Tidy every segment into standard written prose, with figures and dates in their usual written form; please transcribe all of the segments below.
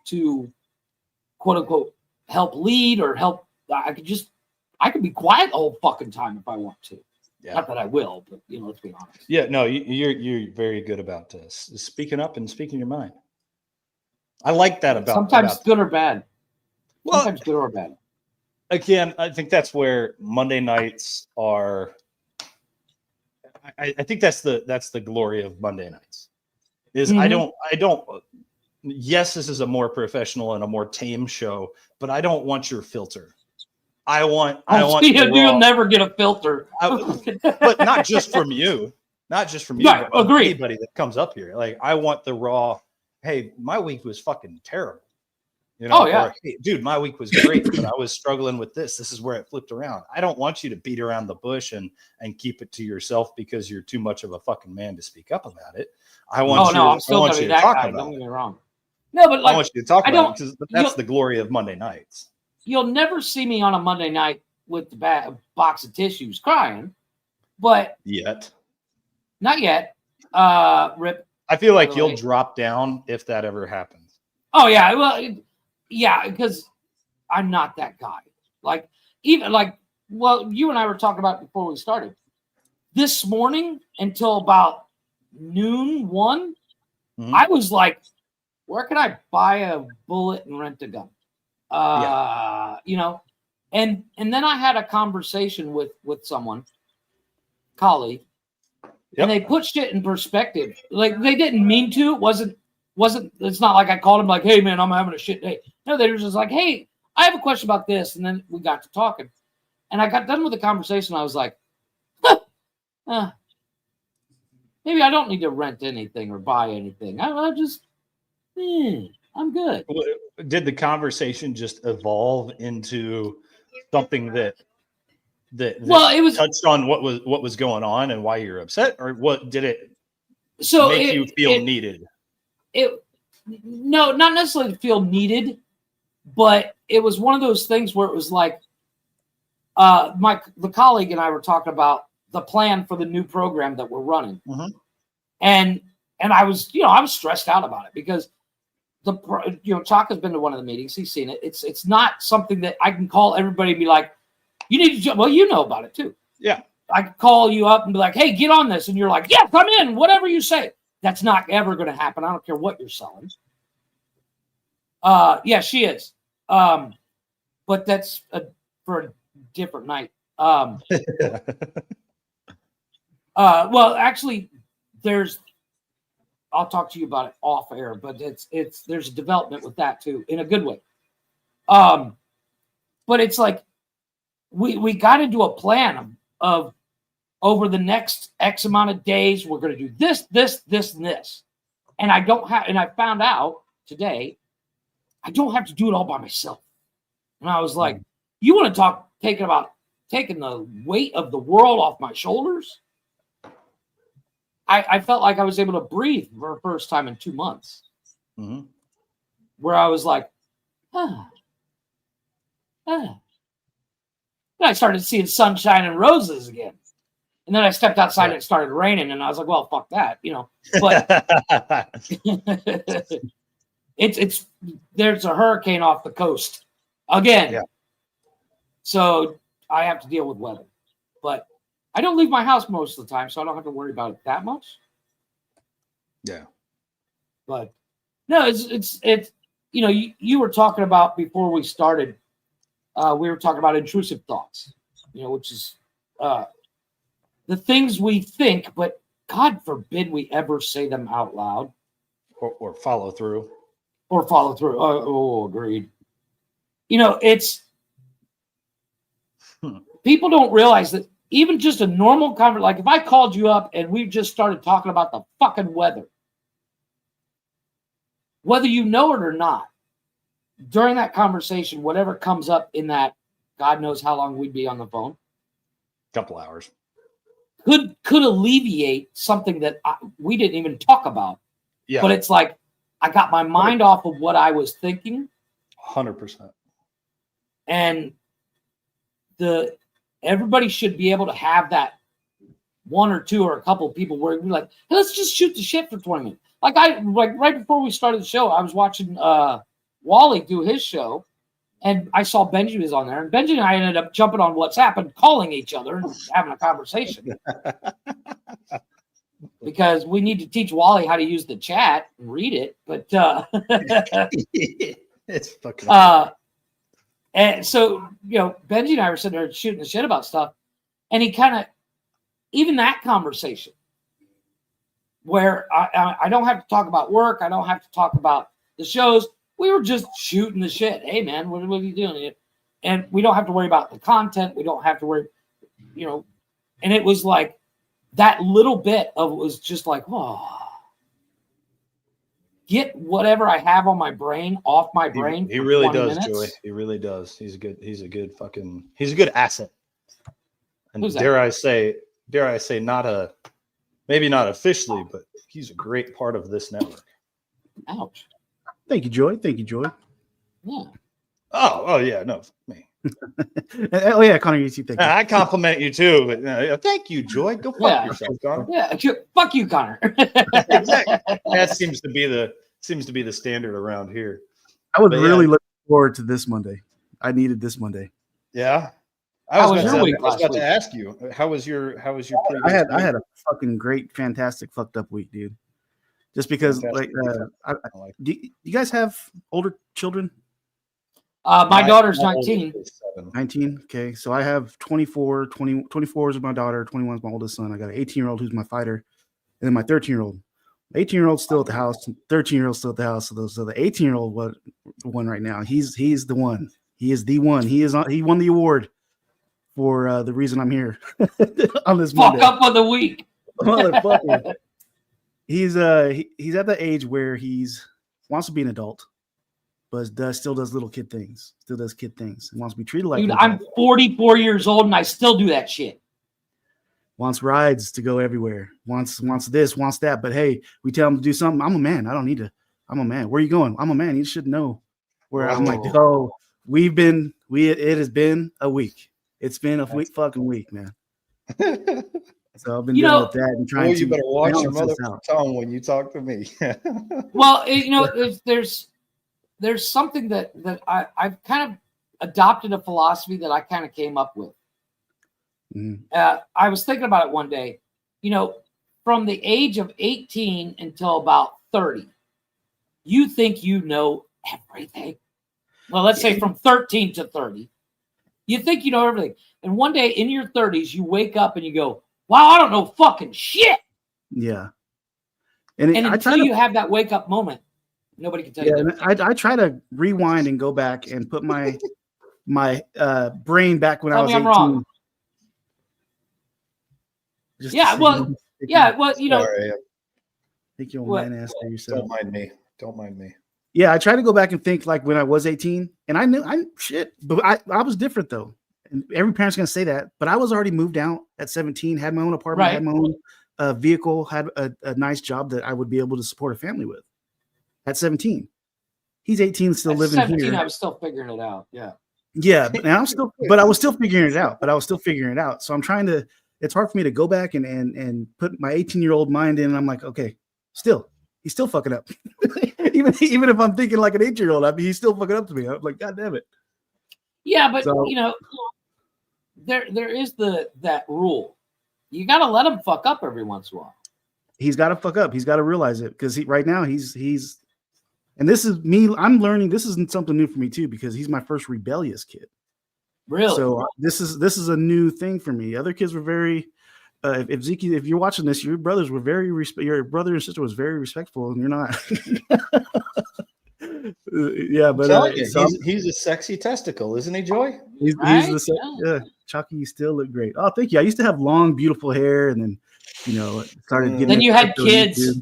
to quote unquote help lead or help, I could be quiet the whole fucking time if I want to. Yeah. Not that I will, but let's be honest. Yeah, no, you're very good about this, speaking up and speaking your mind. I like that about sometimes good or bad. Well, sometimes good or bad. Again, I think that's where Monday nights are. I think that's the glory of Monday nights. Is I don't. Yes, this is a more professional and a more tame show, but I don't want your filter. I want. You'll never get a filter, but not just from you. Not just from you. Right, but agreed. Anybody that comes up here, like I want the raw. Hey, my week was fucking terrible. Oh yeah, or, hey, dude, my week was great, but I was struggling with this. This is where it flipped around. I don't want you to beat around the bush and keep it to yourself because you're too much of a fucking man to speak up about it. I want I'm still going to be that guy. Don't get me wrong. No, but like, I want you to talk about it because that's the glory of Monday nights. You'll never see me on a Monday night with the box of tissues crying, but not yet. Rip. I feel like you'll drop down if that ever happens. Oh yeah, well. Yeah, because I'm not that guy. Like, you and I were talking about before we started. This morning until about noon, 1, I was like, where can I buy a bullet and rent a gun? And then I had a conversation with someone, colleague, and they put shit in perspective. Like, they didn't mean to. It's not like I called him like, hey man, I'm having a shit day. No, they were just like, hey, I have a question about this. And then we got to talking. And I got done with the conversation. I was like, maybe I don't need to rent anything or buy anything. I just, I'm good. Did the conversation just evolve into something that it was touched on what was going on and why you're upset? Or what did it make you feel needed? No, not necessarily to feel needed, but it was one of those things where it was like the colleague and I were talking about the plan for the new program that we're running, and I was stressed out about it because Chaka's been to one of the meetings, he's seen it. It's not something that I can call everybody and be like, you need to well, you know about it too. Yeah, I could call you up and be like, hey, get on this, and you're like, yeah, come in, whatever you say. That's not ever going to happen. I don't care what you're selling. Yeah, she is. But that's for a different night. Well, actually, I'll talk to you about it off air, but there's a development with that too, in a good way. But it's like we got into a plan of over the next X amount of days, we're going to do this, this, this, and this. And I found out today, I don't have to do it all by myself. And I was like, you want to talk taking the weight of the world off my shoulders? I felt like I was able to breathe for the first time in 2 months. Where I was like, And I started seeing sunshine and roses again. And then I stepped outside and it started raining, and I was like, well, fuck that, But there's a hurricane off the coast again. Yeah. So I have to deal with weather. But I don't leave my house most of the time, so I don't have to worry about it that much. Yeah. But no, it's you were talking about before we started, we were talking about intrusive thoughts, which is the things we think, but God forbid we ever say them out loud. Or follow through. Oh, agreed. It's people don't realize that even just a normal conversation, like if I called you up and we just started talking about the fucking weather, whether you know it or not, during that conversation, whatever comes up in that, God knows how long we'd be on the phone. Couple hours. Could alleviate something that we didn't even talk about. Yeah. But it's like I got my mind off of what I was thinking. 100%. And everybody should be able to have that one or two or a couple of people where you're like, hey, let's just shoot the shit for 20 minutes. Like right before we started the show, I was watching Wally do his show, and I saw Benji was on there, and Benji and I ended up jumping on WhatsApp and calling each other and having a conversation. Because we need to teach Wally how to use the chat and read it. But it's fucking and so, you know, Benji and I were sitting there shooting the shit about stuff, and he kind of, even that conversation where I don't have to talk about work, I don't have to talk about the shows, we were just shooting the shit. Hey man, what are you doing? And we don't have to worry about the content, we don't have to worry, you know. And it was like that little bit of it was just like, oh, get whatever I have on my brain off my brain. He really does, minutes. Joey. He really does. He's a good asset. And Who's that? dare I say, maybe not officially, but he's a great part of this network. Ouch. Thank you, Joy. Thank you, Joy. Yeah. Oh yeah, no, me. Oh yeah, Connor, you too. Thank you. I compliment you too, but thank you, Joy. Go fuck yourself, Connor. Yeah, fuck you, Connor. Exactly. That seems to be the standard around here. I was really looking forward to this Monday. I needed this Monday. Yeah. How was I your week was last about week? to ask you, how was your previous I had week? a fucking great, fantastic, fucked up week, dude. Just because, Fantastic. do you guys have older children? My daughter's 19. 19. Okay. So I have 24 is my daughter. 21 is my oldest son. I got an 18-year-old who's my fighter. And then my 13-year-old. 18-year-old's still at the house. 13-year-old's still at the house. So the 18-year-old one right now. He's the one. He is the one. He won the award for the reason I'm here on this Fuck Monday. up of the week. Motherfucker. He's at the age where he's wants to be an adult, but still does little kid things. Still does kid things. And wants to be treated like Dude, an I'm adult. 44 years old and I still do that shit. Wants rides to go everywhere. Wants this, wants that. But hey, we tell him to do something. I'm a man. I don't need to. I'm a man. Where are you going? I'm a man. You should know. Where I'm like, oh, it has been a week. It's been a fucking week, man. So I've been dealing with that and trying to. You better watch your balance this motherfucking out. tongue when you talk to me. Well, there's something that I've kind of adopted a philosophy that I kind of came up with. I was thinking about it one day. You know, from the age of 18 until about 30, you think you know everything. Well, let's say from 13 to 30, you think you know everything. And one day in your 30s, you wake up and you go, wow, I don't know fucking shit. Yeah. And until you have that wake up moment, nobody can tell you. And I try to rewind and go back and put my brain back when I was 18. Wrong. Well, you know. I think you'll man ass for yourself. Don't mind me. Yeah, I try to go back and think like when I was 18, and I knew but I was different though. And every parent's gonna say that, but I was already moved out at 17, had my own apartment, had my own vehicle, had a nice job that I would be able to support a family with. At 17, he's 18, still At living 17, here. I was still figuring it out. Yeah, and I was still figuring it out. So I'm trying to. It's hard for me to go back and put my 18-year-old mind in. And I'm like, okay, he's still fucking up. even if I'm thinking like an 8-year-old, I mean, he's still fucking up to me. I'm like, God damn it. Yeah, but you know, there is that rule. You got to let him fuck up every once in a while. He's got to fuck up. He's got to realize it because right now he's, and this is me. I'm learning. This isn't something new for me too because he's my first rebellious kid. Really? So this is a new thing for me. Other kids were very. If Zeke, if you're watching this, your brothers were your brother and sister was very respectful, and you're not. Yeah, but he's a sexy testicle, isn't he, Joy? He's Chaka, you still look great. Oh, thank you. I used to have long, beautiful hair, and then started getting. Then you had kids.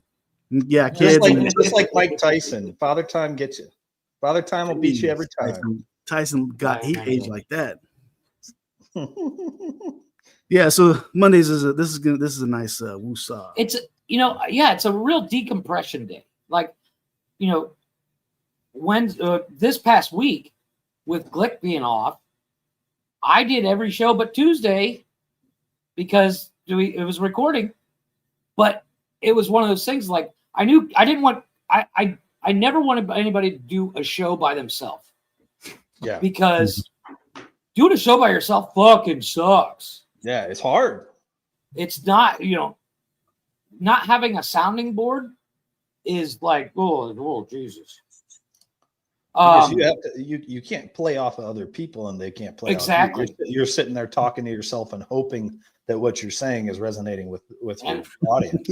Yeah, kids. Just like Mike Tyson. Father time gets you. Father time will beat you every time. Tyson he aged like that. Yeah, so Mondays this is a nice woosah. It's it's a real decompression day. Like, when this past week with Glick being off, I did every show but Tuesday because it was recording. But it was one of those things like I knew I didn't want I I never wanted anybody to do a show by themselves. Yeah. Because doing a show by yourself fucking sucks. Yeah, it's hard. It's not, not having a sounding board is like, oh Jesus. Because you have to, you can't play off of other people and they can't play exactly. off you. You're sitting there talking to yourself and hoping that what you're saying is resonating with your audience,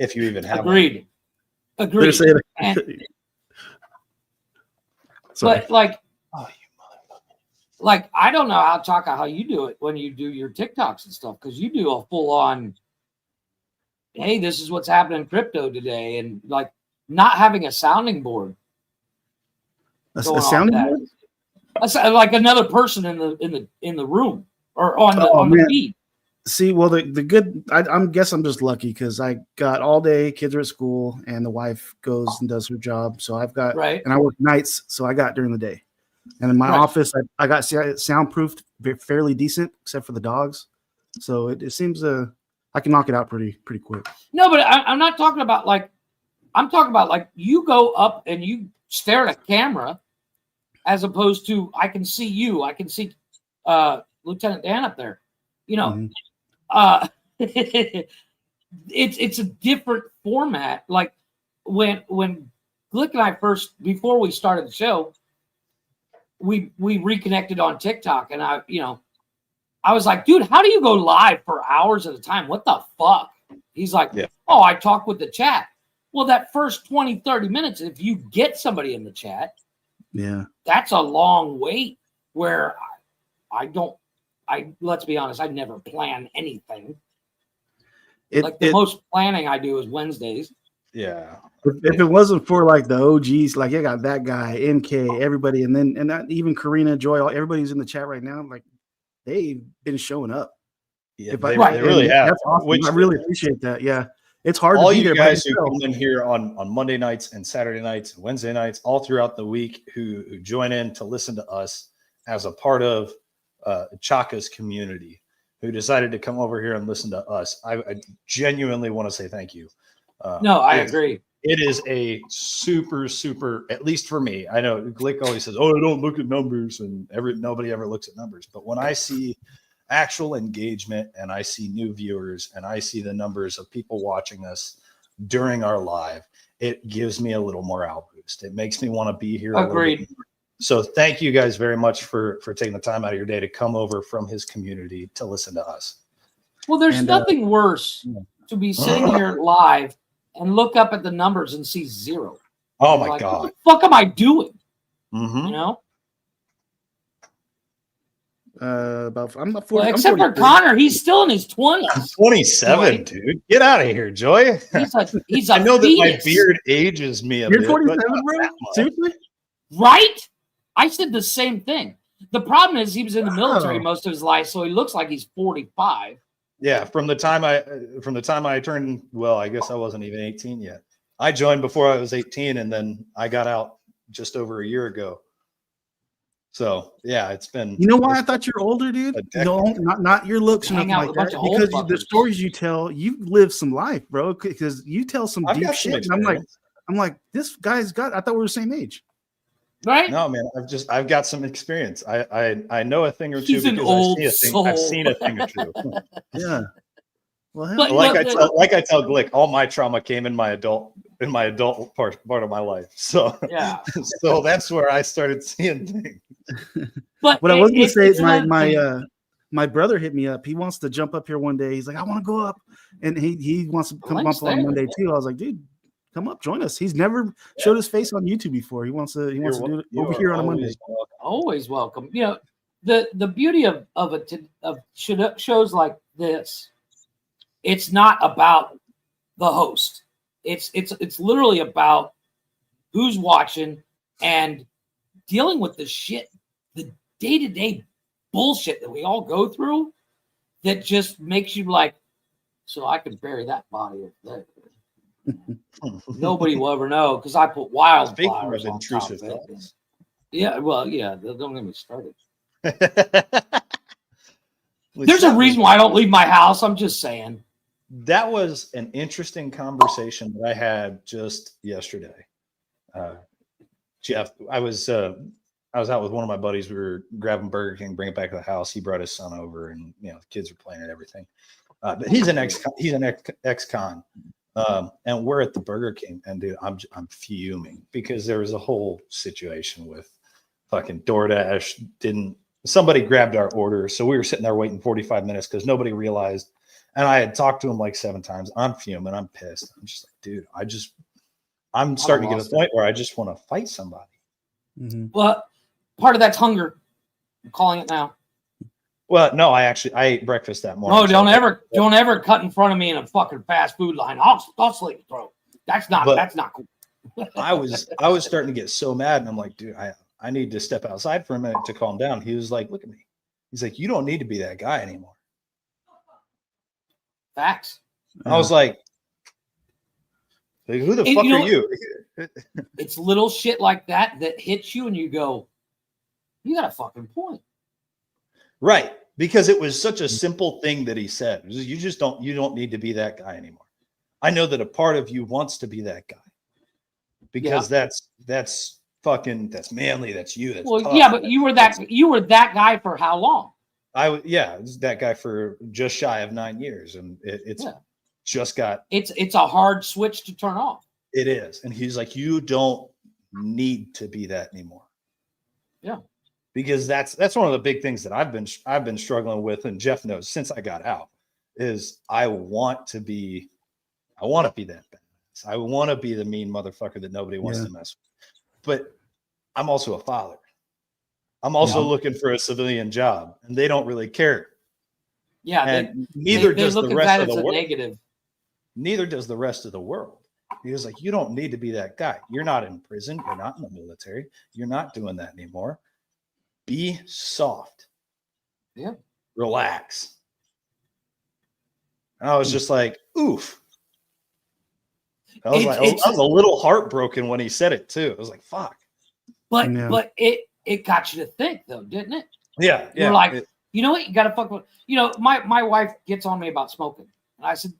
if you even have Agreed. one. Agreed. But like, like I don't know how you do it when you do your TikToks and stuff, because you do a full on, hey, this is what's happening in crypto today, and like not having a sounding board. A sounding board? Like another person in the room or on the feed. See, well, the good, I guess I'm just lucky because I got all day, kids are at school, and the wife goes and does her job. So I've got, and I work nights, so I got during the day. And in my office, I got soundproofed fairly decent, except for the dogs. So it seems I can knock it out pretty quick. No, but I'm not talking about like, I'm talking about like you go up and you stare at a camera, as opposed to I can see you, I can see Lieutenant Dan up there, it's a different format. Like when Glick and I first, before we started the show, we reconnected on TikTok, and I was like, dude, how do you go live for hours at a time? What the fuck? He's like, oh, I talk with the chat. Well, that first 20, 30 minutes, if you get somebody in the chat, that's a long wait where let's be honest, I never plan anything. The most planning I do is Wednesdays. Yeah. If it wasn't for like the OGs, like I got that guy, MK, everybody, and not even Karina, Joy, everybody's in the chat right now. Like they've been showing up. Yeah, they really have. That's awesome. I really appreciate that. Yeah. It's hard all to be you there guys who come in here on Monday nights and Saturday nights and Wednesday nights, all throughout the week, who join in to listen to us as a part of Chaka's community, who decided to come over here and listen to us. I genuinely want to say thank you. No, I agree. It is a super, at least for me. I know Glick always says, "Oh, I don't look at numbers," and nobody ever looks at numbers. But when I see actual engagement and I see new viewers and I see the numbers of people watching us during our live, it gives me a little morale boost. It makes me want to be here. Agreed. So thank you guys very much for taking the time out of your day to come over from his community to listen to us. Well, there's nothing worse to be sitting here live and look up at the numbers and see 0. Oh my God. What the fuck am I doing? Mm-hmm. I'm not 40. Well, except for Connor, he's still in his 20s. I'm 27, dude. Get out of here, Joy. He's a I know fetus. that my beard ages me a bit. You're 27, bro? Seriously? Right? I said the same thing. The problem is he was in the military most of his life, so he looks like he's 45. Yeah, from the time I turned, well, I guess I wasn't even 18 yet. I joined before I was 18, and then I got out just over a year ago. So yeah, it's been. You know why I thought you're older, dude? No, not your looks or nothing like that. Because the stories you tell, you've lived some life, bro. Because you tell some deep shit. And I'm like, this guy's got. I thought we were the same age. Right? No, man. I've got some experience. I know a thing or two because I've seen a thing or two. Yeah. Well, like I tell Glick, all my trauma came in my adult part of my life. So yeah. So that's where I started seeing things. But what I was gonna say is my brother hit me up. He wants to jump up here one day. He's like, I want to go up, and he wants to come up on Monday too. I was like, dude, come up, join us. He's never showed his face on YouTube before. He wants to do it over here on a Monday. Always welcome. The beauty of shows like this, it's not about the host. It's literally about who's watching and dealing with the shit, the day-to-day bullshit that we all go through that just makes you like, so I can bury that body there. Nobody will ever know because I put wildflowers on top of it. Yeah, well, yeah, don't get me started. There's a reason why I don't leave my house. I'm just saying. That was an interesting conversation that I had just yesterday. Jeff, I was out with one of my buddies. We were grabbing Burger King, bring it back to the house. He brought his son over, and the kids were playing and everything. But he's an ex-con, and we're at the Burger King, and dude, I'm fuming because there was a whole situation with fucking DoorDash somebody grabbed our order, so we were sitting there waiting 45 minutes because nobody realized. And I had talked to him like 7 times. I'm fuming. I'm pissed. I'm just like, dude, I'm starting to get to the point where I just want to fight somebody. Mm-hmm. Well, part of that's hunger. I'm calling it now. Well, no, I ate breakfast that morning. No, don't ever cut in front of me in a fucking fast food line. I'll slit your throat. That's not cool. I was starting to get so mad, and I'm like, dude, I need to step outside for a minute to calm down. He was like, look at me. He's like, you don't need to be that guy anymore. Facts. I was like, who the fuck are you? It's little shit like that hits you, and you go, you got a fucking point. Right. Because it was such a simple thing that he said. You don't need to be that guy anymore. I know that a part of you wants to be that guy because that's manly. That's you. That's tough. Yeah, but you were that guy for how long? I was that guy for just shy of 9 years, and it's a hard switch to turn off. It is, and he's like, you don't need to be that anymore. Yeah, because that's one of the big things that I've been struggling with, and Jeff knows since I got out is I want to be that badass. I want to be the mean motherfucker that nobody wants to mess with, but I'm also a father. I'm also looking for a civilian job, and they don't really care. Yeah, and neither does the rest of the world. Negative. Neither does the rest of the world. He was like, you don't need to be that guy. You're not in prison. You're not in the military. You're not doing that anymore. Be soft. Yeah. Relax. And I was just like, oof. I was a little heartbroken when he said it too. I was like, fuck. But it got you to think though, didn't it? Yeah. You're like, you know what? You got to fuck with, my wife gets on me about smoking. And I said,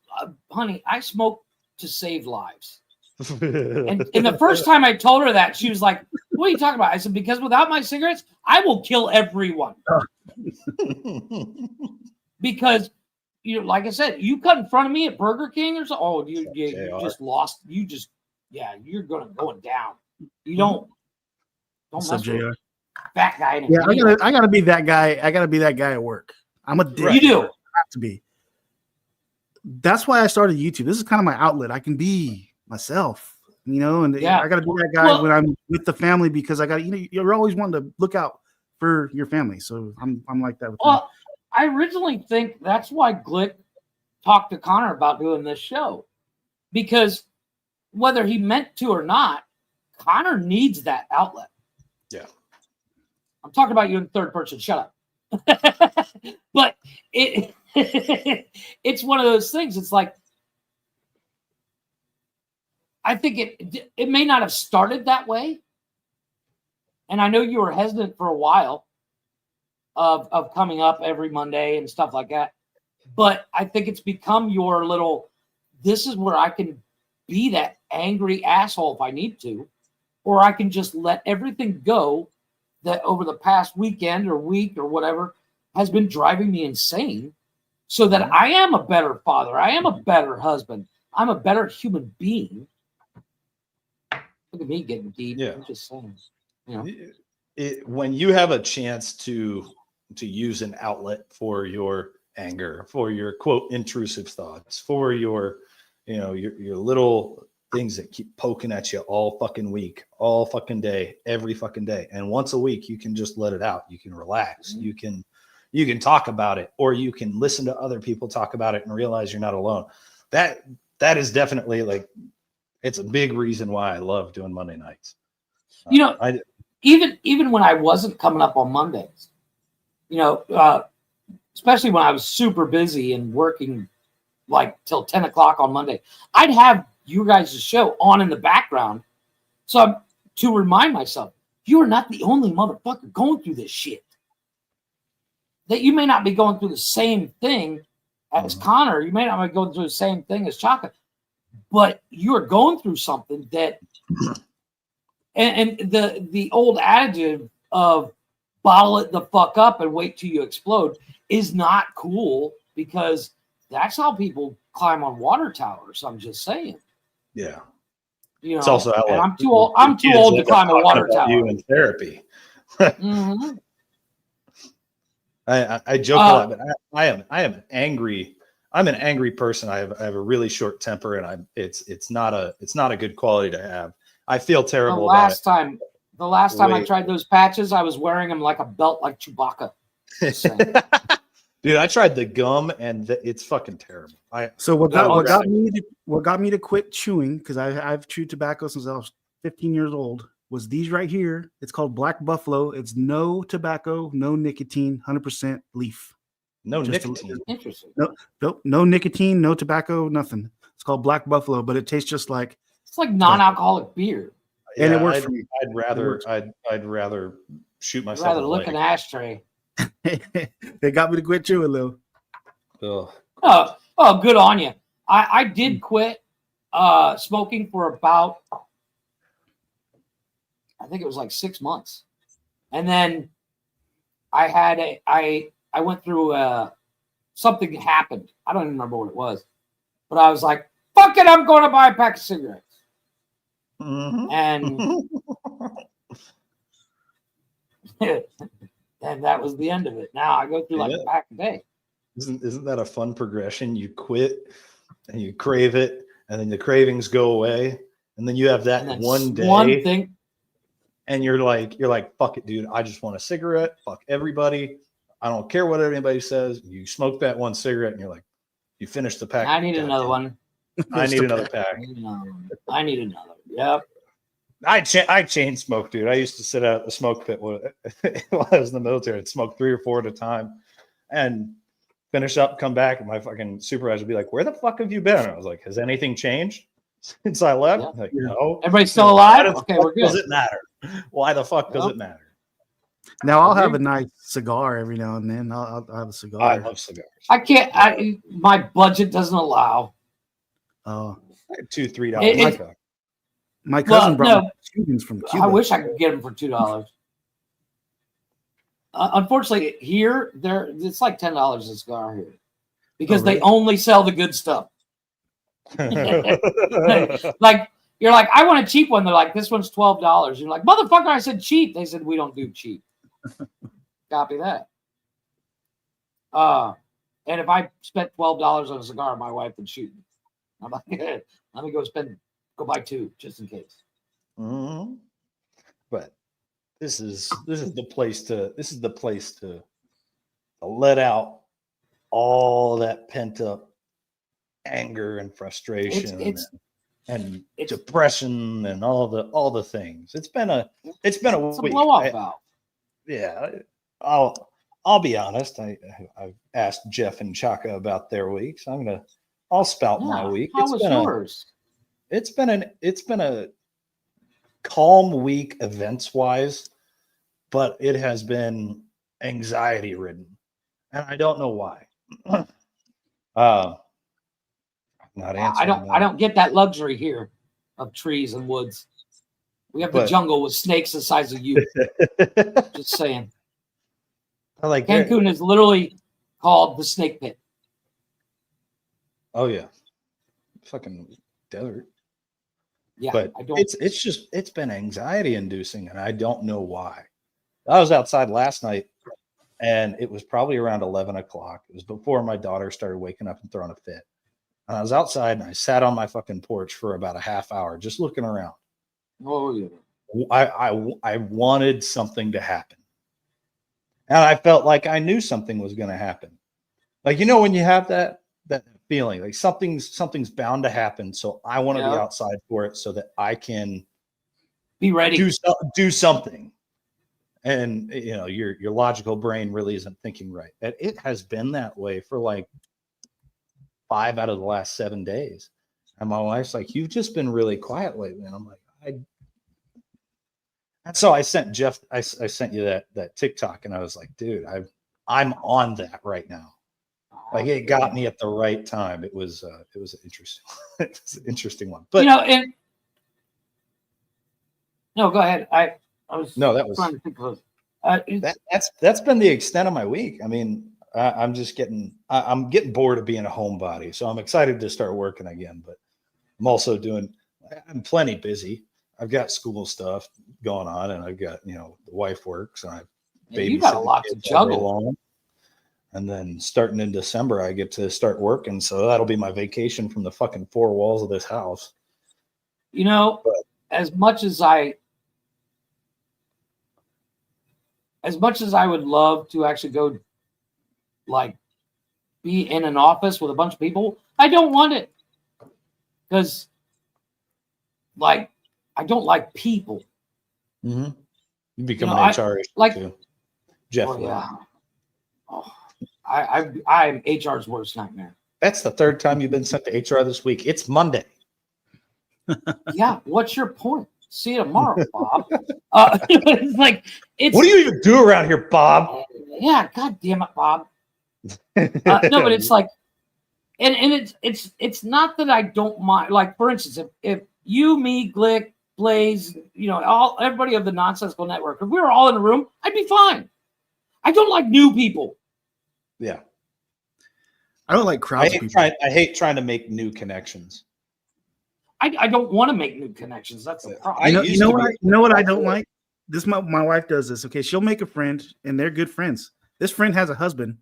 honey, I smoke to save lives. and the first time I told her that, she was like, what are you talking about? I said, because without my cigarettes, I will kill everyone. Because, like I said, you cut in front of me at Burger King or something. Oh, you just lost. You're going down. You don't mess with that guy. Yeah, I gotta be that guy. I gotta be that guy at work. I'm a dick. You do. I have to be. That's why I started YouTube. This is kind of my outlet. I can be myself, and I got to be that guy when I'm with the family because I got you're always wanting to look out for your family. So I'm like that with them. I originally think that's why Glick talked to Connor about doing this show, because whether he meant to or not, Connor needs that outlet. Yeah. I'm talking about you in third person. Shut up. But it's one of those things. It's like, I think it may not have started that way. And I know you were hesitant for a while of coming up every Monday and stuff like that. But I think it's become your little, this is where I can be that angry asshole if I need to, or I can just let everything go that over the past weekend or week or whatever has been driving me insane, so that I am a better father. I am a better husband. I'm a better human being. Look at me getting deep. Yeah. I'm just saying. When you have a chance to use an outlet for your anger, for your quote intrusive thoughts, for your your little things that keep poking at you all fucking week, all fucking day, every fucking day, and once a week you can just let it out. You can relax. You can talk about it, or you can listen to other people talk about it and realize you're not alone. That is definitely it's a big reason why I love doing Monday nights. Even when I wasn't coming up on Mondays, especially when I was super busy and working like till 10 o'clock on Monday, I'd have you guys' show on in the background. So to remind myself, you are not the only motherfucker going through this shit. That you may not be going through the same thing as Connor. You may not be going through the same thing as Chaka, but you're going through something that and the old adage of bottle it the fuck up and wait till you explode is not cool, because that's how people climb on water towers. I'm just saying. Yeah. You know, it's also how, and like, I'm too old. I'm too old to climb a water tower. You in therapy. Mm-hmm. I joke a lot, but I am angry. I'm an angry person. I have a really short temper, and it's not a good quality to have. I feel terrible The last time I tried those patches, I was wearing them like a belt, like Chewbacca. Dude, I tried the gum, and it's fucking terrible. What got me to quit chewing, because I've chewed tobacco since I was 15 years old, was these right here. It's called Black Buffalo. It's no tobacco, no nicotine, 100% leaf. No nicotine. Interesting. No nicotine, no tobacco, nothing. It's called Black Buffalo, but it tastes just like it's like non-alcoholic beer. And it works for me. I'd rather shoot myself. Rather look an ashtray. They got me to quit chewing, though. Oh, good on you. I did quit smoking for about, I think it was like 6 months, and then I went through something happened. I don't even remember what it was, but I was like, "Fuck it, I'm going to buy a pack of cigarettes." Mm-hmm. And that was the end of it. Now I go through like a pack a day. Isn't that a fun progression? You quit and you crave it, and then the cravings go away, and then you have that one thing, and you're like, fuck it, dude. I just want a cigarette. Fuck everybody. I don't care what anybody says. You smoke that one cigarette, and you're like, you finish the pack. I need another one. I need another pack. I need another. Yep. I chain smoke, dude. I used to sit out at the smoke pit while I was in the military. I'd smoke 3 or 4 at a time, and finish up, come back, and my fucking supervisor would be like, "Where the fuck have you been?" And I was like, "Has anything changed since I left?" Yeah. Like, no. Everybody's still alive? Okay, we're good. Does it matter? Why the fuck does it matter? Now I'll have a nice cigar every now and then. I'll have a cigar. I love cigars. I can't. My budget doesn't allow. Oh, $2-3. My cousin brought Cubans from Cuba. I wish I could get them for $2. Unfortunately, here it's like $10 a cigar here, because they only sell the good stuff. Like, you're like, I want a cheap one. They're like, this one's $12. You're like, motherfucker, I said cheap. They said, we don't do cheap. Copy that. And if I spent $12 on a cigar, my wife would shoot me. I'm like, let me go buy 2 just in case. Mm-hmm. But this is the place to let out all that pent up anger and frustration and depression and all the things. It's been a week. A blow off valve. Yeah, I'll be honest. I've asked Jeff and Chaka about their weeks. I'll spout my week. How was yours? It's been a calm week events wise, but it has been anxiety ridden, and I don't know why. Not answering. I don't get that luxury here of trees and woods. We have the jungle with snakes the size of you. Just saying. Cancun is literally called the snake pit. Oh yeah, fucking desert. Yeah, but it's been anxiety inducing, and I don't know why. I was outside last night, and it was probably around 11 o'clock. It was before my daughter started waking up and throwing a fit. And I was outside, and I sat on my fucking porch for about a half hour, just looking around. Oh yeah. I wanted something to happen, and I felt like I knew something was going to happen. Like, you know, when you have that feeling like something's bound to happen, so I want to be outside for it so that I can be ready, do something. And you know, your logical brain really isn't thinking right. And it has been that way for like 5 out of the last 7 days. And my wife's like, "You've just been really quiet lately." And I'm like, and so I sent Jeff, I sent you that TikTok, and I was like, dude, I'm on that right now. Like, it got me at the right time. It was an interesting one. But you know, and No, go ahead. I was trying to think of that's been the extent of my week. I mean, I'm just I'm getting bored of being a homebody, so I'm excited to start working again. But I'm plenty busy. I've got school stuff going on, and I've got the wife works, and I've you got a lot to juggle. And then starting in December, I get to start working, so that'll be my vacation from the fucking four walls of this house. As much as I would love to actually go, like, be in an office with a bunch of people, I don't want it. Because, like, I don't like people. Mm-hmm. You become an HR too. Jeff. Oh, yeah. Oh, I'm HR's worst nightmare. That's the third time you've been sent to HR this week. It's Monday. Yeah. What's your point? See you tomorrow, Bob. It's like, what do you even do around here, Bob? Yeah. God damn it, Bob. No, but it's like, and it's not that I don't mind. Like, for instance, if you, me, Glick, Blaze, everybody of the Nonsensical Network, if we were all in a room, I'd be fine. I don't like new people. Yeah. I don't like crowds. I hate trying to make new connections. I don't want to make new connections. That's the problem. You know what I don't like? This my wife does this. Okay, she'll make a friend, and they're good friends. This friend has a husband,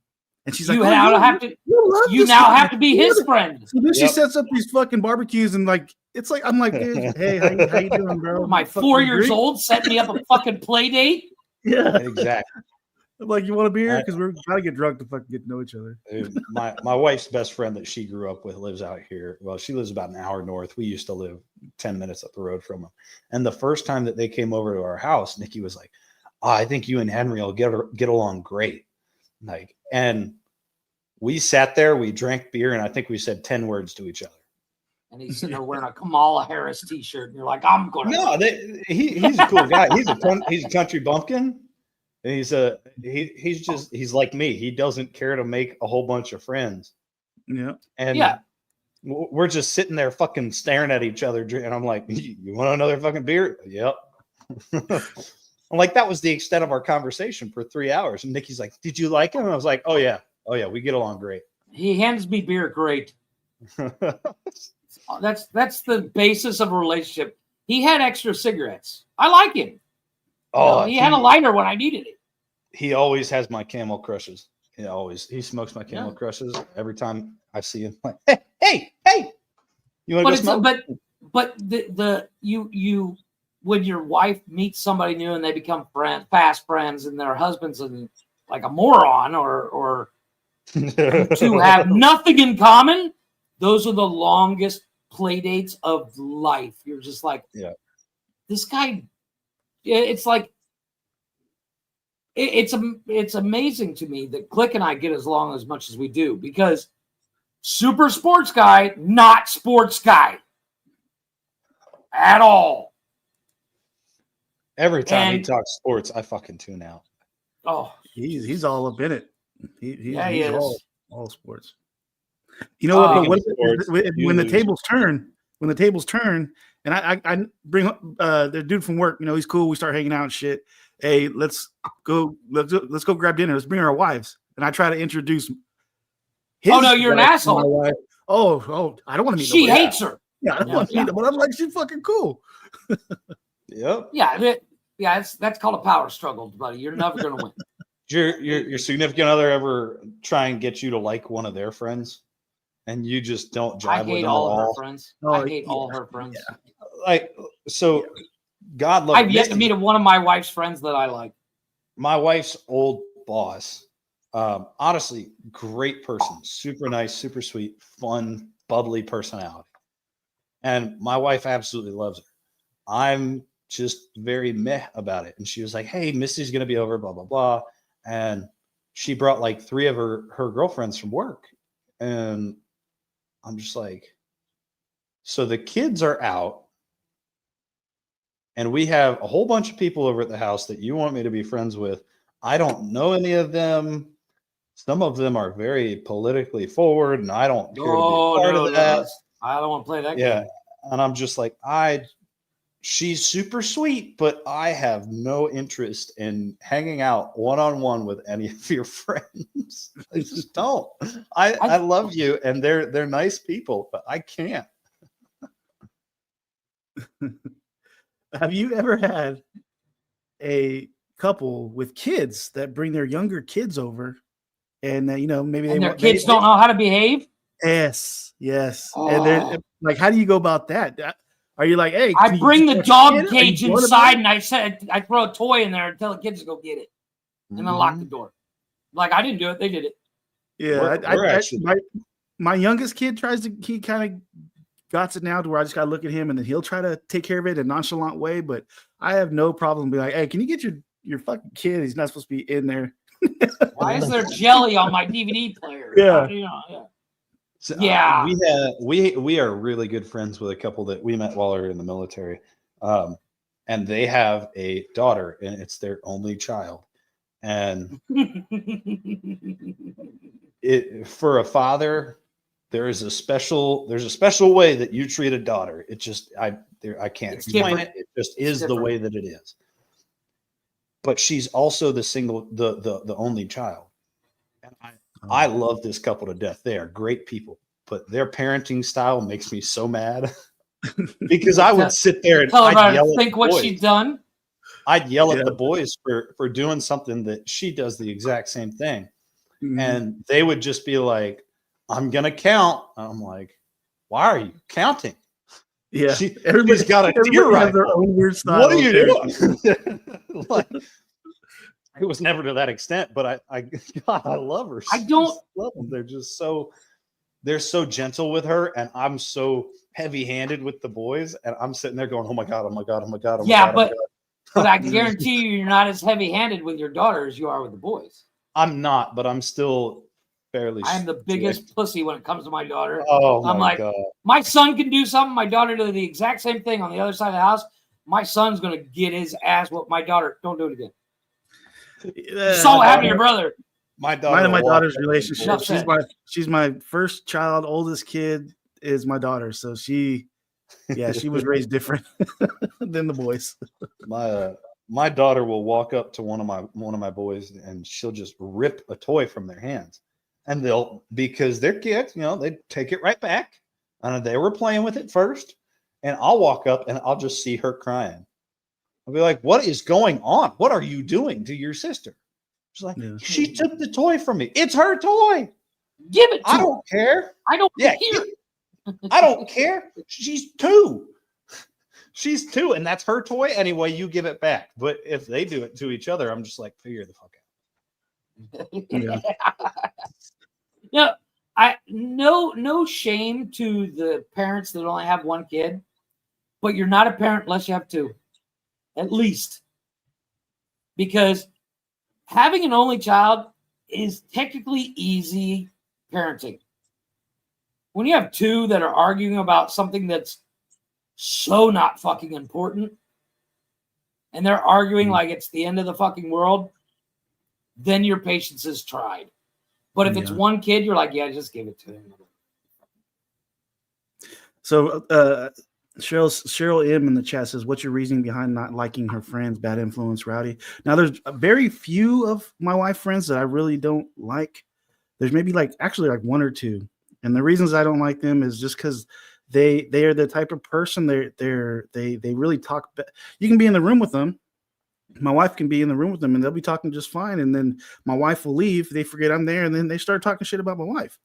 and she's like, you now have to be his friend. So then she sets up these fucking barbecues, and like it's like I'm like, hey, how you doing, bro? My 4 years old set me up a fucking play date. Yeah, exactly. I'm like, you want a beer? Because we're trying to get drunk to fucking get to know each other. Dude, my wife's best friend that she grew up with lives out here. Well, she lives about an hour north. We used to live 10 minutes up the road from them. And the first time that they came over to our house, Nikki was like, I think you and Henry will get along great. Like, and we sat there, we drank beer, and I think we said 10 words to each other. And he's sitting there wearing a Kamala Harris t-shirt, and you're like, I'm going to. No, he's a cool guy. He's a country bumpkin. And he's like me. He doesn't care to make a whole bunch of friends. Yeah. And we're just sitting there fucking staring at each other. And I'm like, you want another fucking beer? Yep. I'm like, that was the extent of our conversation for 3 hours. And Nikki's like, did you like him? And I was like, oh yeah, we get along great. He hands me beer great. That's the basis of a relationship. He had extra cigarettes. I like him. Oh, he had a lighter when I needed it. He always has my Camel Crushes. He smokes my Camel Crushes every time I see him. Like, hey, you want to go smoke? But you when your wife meets somebody new and they become fast friends, and their husband's like a moron or to have nothing in common, those are the longest play dates of life. You're just like, this guy. It's like it's amazing to me that Click and I get as long as much as we do, because super sports guy, not sports guy at all. Every time he talks sports, I fucking tune out. Oh, he's all up in it. He's is all sports. You know what? But when the tables turn. And I bring the dude from work. He's cool. We start hanging out and shit. Hey, let's go grab dinner. Let's bring our wives. And I try to introduce. Oh no, you're an asshole. Oh, I don't want to meet. She hates her. Yeah, I don't want to meet her, but I'm like, she's fucking cool. Yep. Yeah. That's called a power struggle, buddy. You're never gonna win. Did your significant other ever try and get you to like one of their friends? And you just don't jive with them. I hate all her friends. I hate all her friends. Yeah. Like, so God love. I've yet to meet one of my wife's friends that I like. My wife's old boss, honestly, great person, super nice, super sweet, fun, bubbly personality. And my wife absolutely loves her. I'm just very meh about it. And she was like, hey, Misty's going to be over, blah, blah, blah. And she brought like 3 of her girlfriends from work. And I'm just like, so the kids are out, and we have a whole bunch of people over at the house that you want me to be friends with. I don't know any of them. Some of them are very politically forward, and I don't care to be part of that. I don't want to play that game. Yeah, and I'm just like, she's super sweet, but I have no interest in hanging out one-on-one with any of your friends. I just don't. I love you, and they're nice people, but I can't. Have you ever had a couple with kids that bring their younger kids over, and maybe their kids don't know how to behave? Yes. And they're like, how do you go about that? Are you like, hey, I bring the dog cage inside, and I throw a toy in there and tell the kids to go get it, and then lock the door. Like, I didn't do it; they did it. Yeah, my youngest kid he kind of got it now to where I just gotta look at him, and then he'll try to take care of it in a nonchalant way. But I have no problem being like, hey, can you get your fucking kid? He's not supposed to be in there. Why is there jelly on my DVD player? Yeah. So, yeah. We are really good friends with a couple that we met while we were in the military. And they have a daughter, and it's their only child. And for a father, there's a special way that you treat a daughter. It just I can't explain it. It just is the way that it is. But she's also the only child. And I love this couple to death. They are great people, but their parenting style makes me so mad because I would sit there and I'd yell at what she's done. I'd yell at the boys for doing something that she does the exact same thing. Mm-hmm. And they would just be like, I'm going to count. I'm like, why are you counting? Yeah. Everybody's got a deer rifle. Their own weird style. What are you doing? Like, it was never to that extent, but God, I love her. I don't love them. They're so gentle with her, and I'm so heavy-handed with the boys, and I'm sitting there going, oh my God, oh my God, oh my God. Oh my yeah, God, but I guarantee you're not as heavy-handed with your daughter as you are with the boys. I'm not, but I'm still fairly. I am the biggest pussy when it comes to my daughter. Oh, I'm like, God. My son can do something. My daughter does the exact same thing on the other side of the house. My son's going to get his ass whooped. My daughter, don't do it again. So what happened to your brother? Mine and my daughter's relationship. She's my first child. Oldest kid is my daughter. So she was raised different than the boys. My daughter will walk up to one of my boys, and she'll just rip a toy from their hands, and because they're kids, they take it right back, and they were playing with it first, and I'll walk up and I'll just see her crying. I'll be like, what is going on? What are you doing to your sister? She's like, she took the toy from me. It's her toy. Give it to her. I don't care. I don't care. I don't care. She's 2. She's 2, and that's her toy. Anyway, you give it back. But if they do it to each other, I'm just like, figure the fuck out. Yeah. No shame to the parents that only have one kid, but you're not a parent unless you have 2. At least, because having an only child is technically easy parenting. When you have 2 that are arguing about something that's so not fucking important, and they're arguing like it's the end of the fucking world, then your patience is tried. But if it's one kid, you're like, just give it to him. So, Cheryl M in the chat says, what's your reasoning behind not liking her friends, Bad Influence, Rowdy? Now, there's very few of my wife friends that I really don't like. There's maybe actually 1 or 2. And the reasons I don't like them is just because they are the type of person they really talk. You can be in the room with them. My wife can be in the room with them and they'll be talking just fine. And then my wife will leave. They forget I'm there. And then they start talking shit about my wife.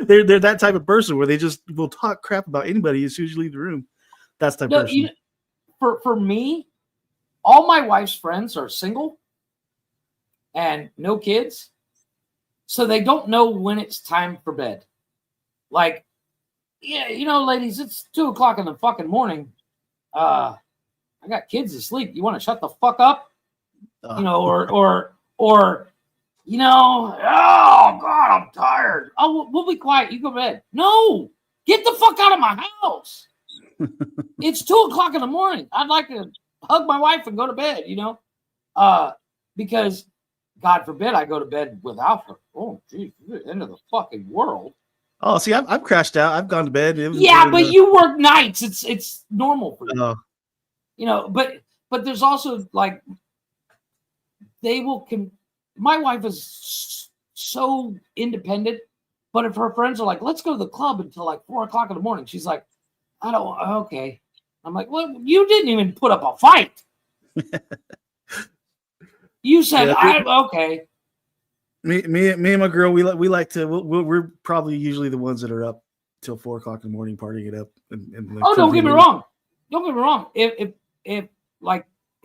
They're that type of person where they just will talk crap about anybody as soon as you leave the room. That's the type of person. For me, all my wife's friends are single and no kids. So they don't know when it's time for bed. Like, ladies, it's 2:00 in the fucking morning. I got kids asleep. You want to shut the fuck up? Or oh God, I'm tired. Oh, we'll be quiet. You go to bed. No, get the fuck out of my house. It's 2:00 in the morning. I'd like to hug my wife and go to bed, because God forbid I go to bed without her. Oh, geez, the end of the fucking world. Oh, see, I've crashed out. I've gone to bed. But you work nights. It's normal for you. You know, but there's also like my wife is so independent, but if her friends are like, let's go to the club until like 4 o'clock in the morning, she's like, okay. I'm like, well, you didn't even put up a fight. You said, okay. Me and my girl, we like to. We're probably usually the ones that are up till 4 o'clock in the morning, partying it up. And like, don't get me wrong. Don't get me wrong.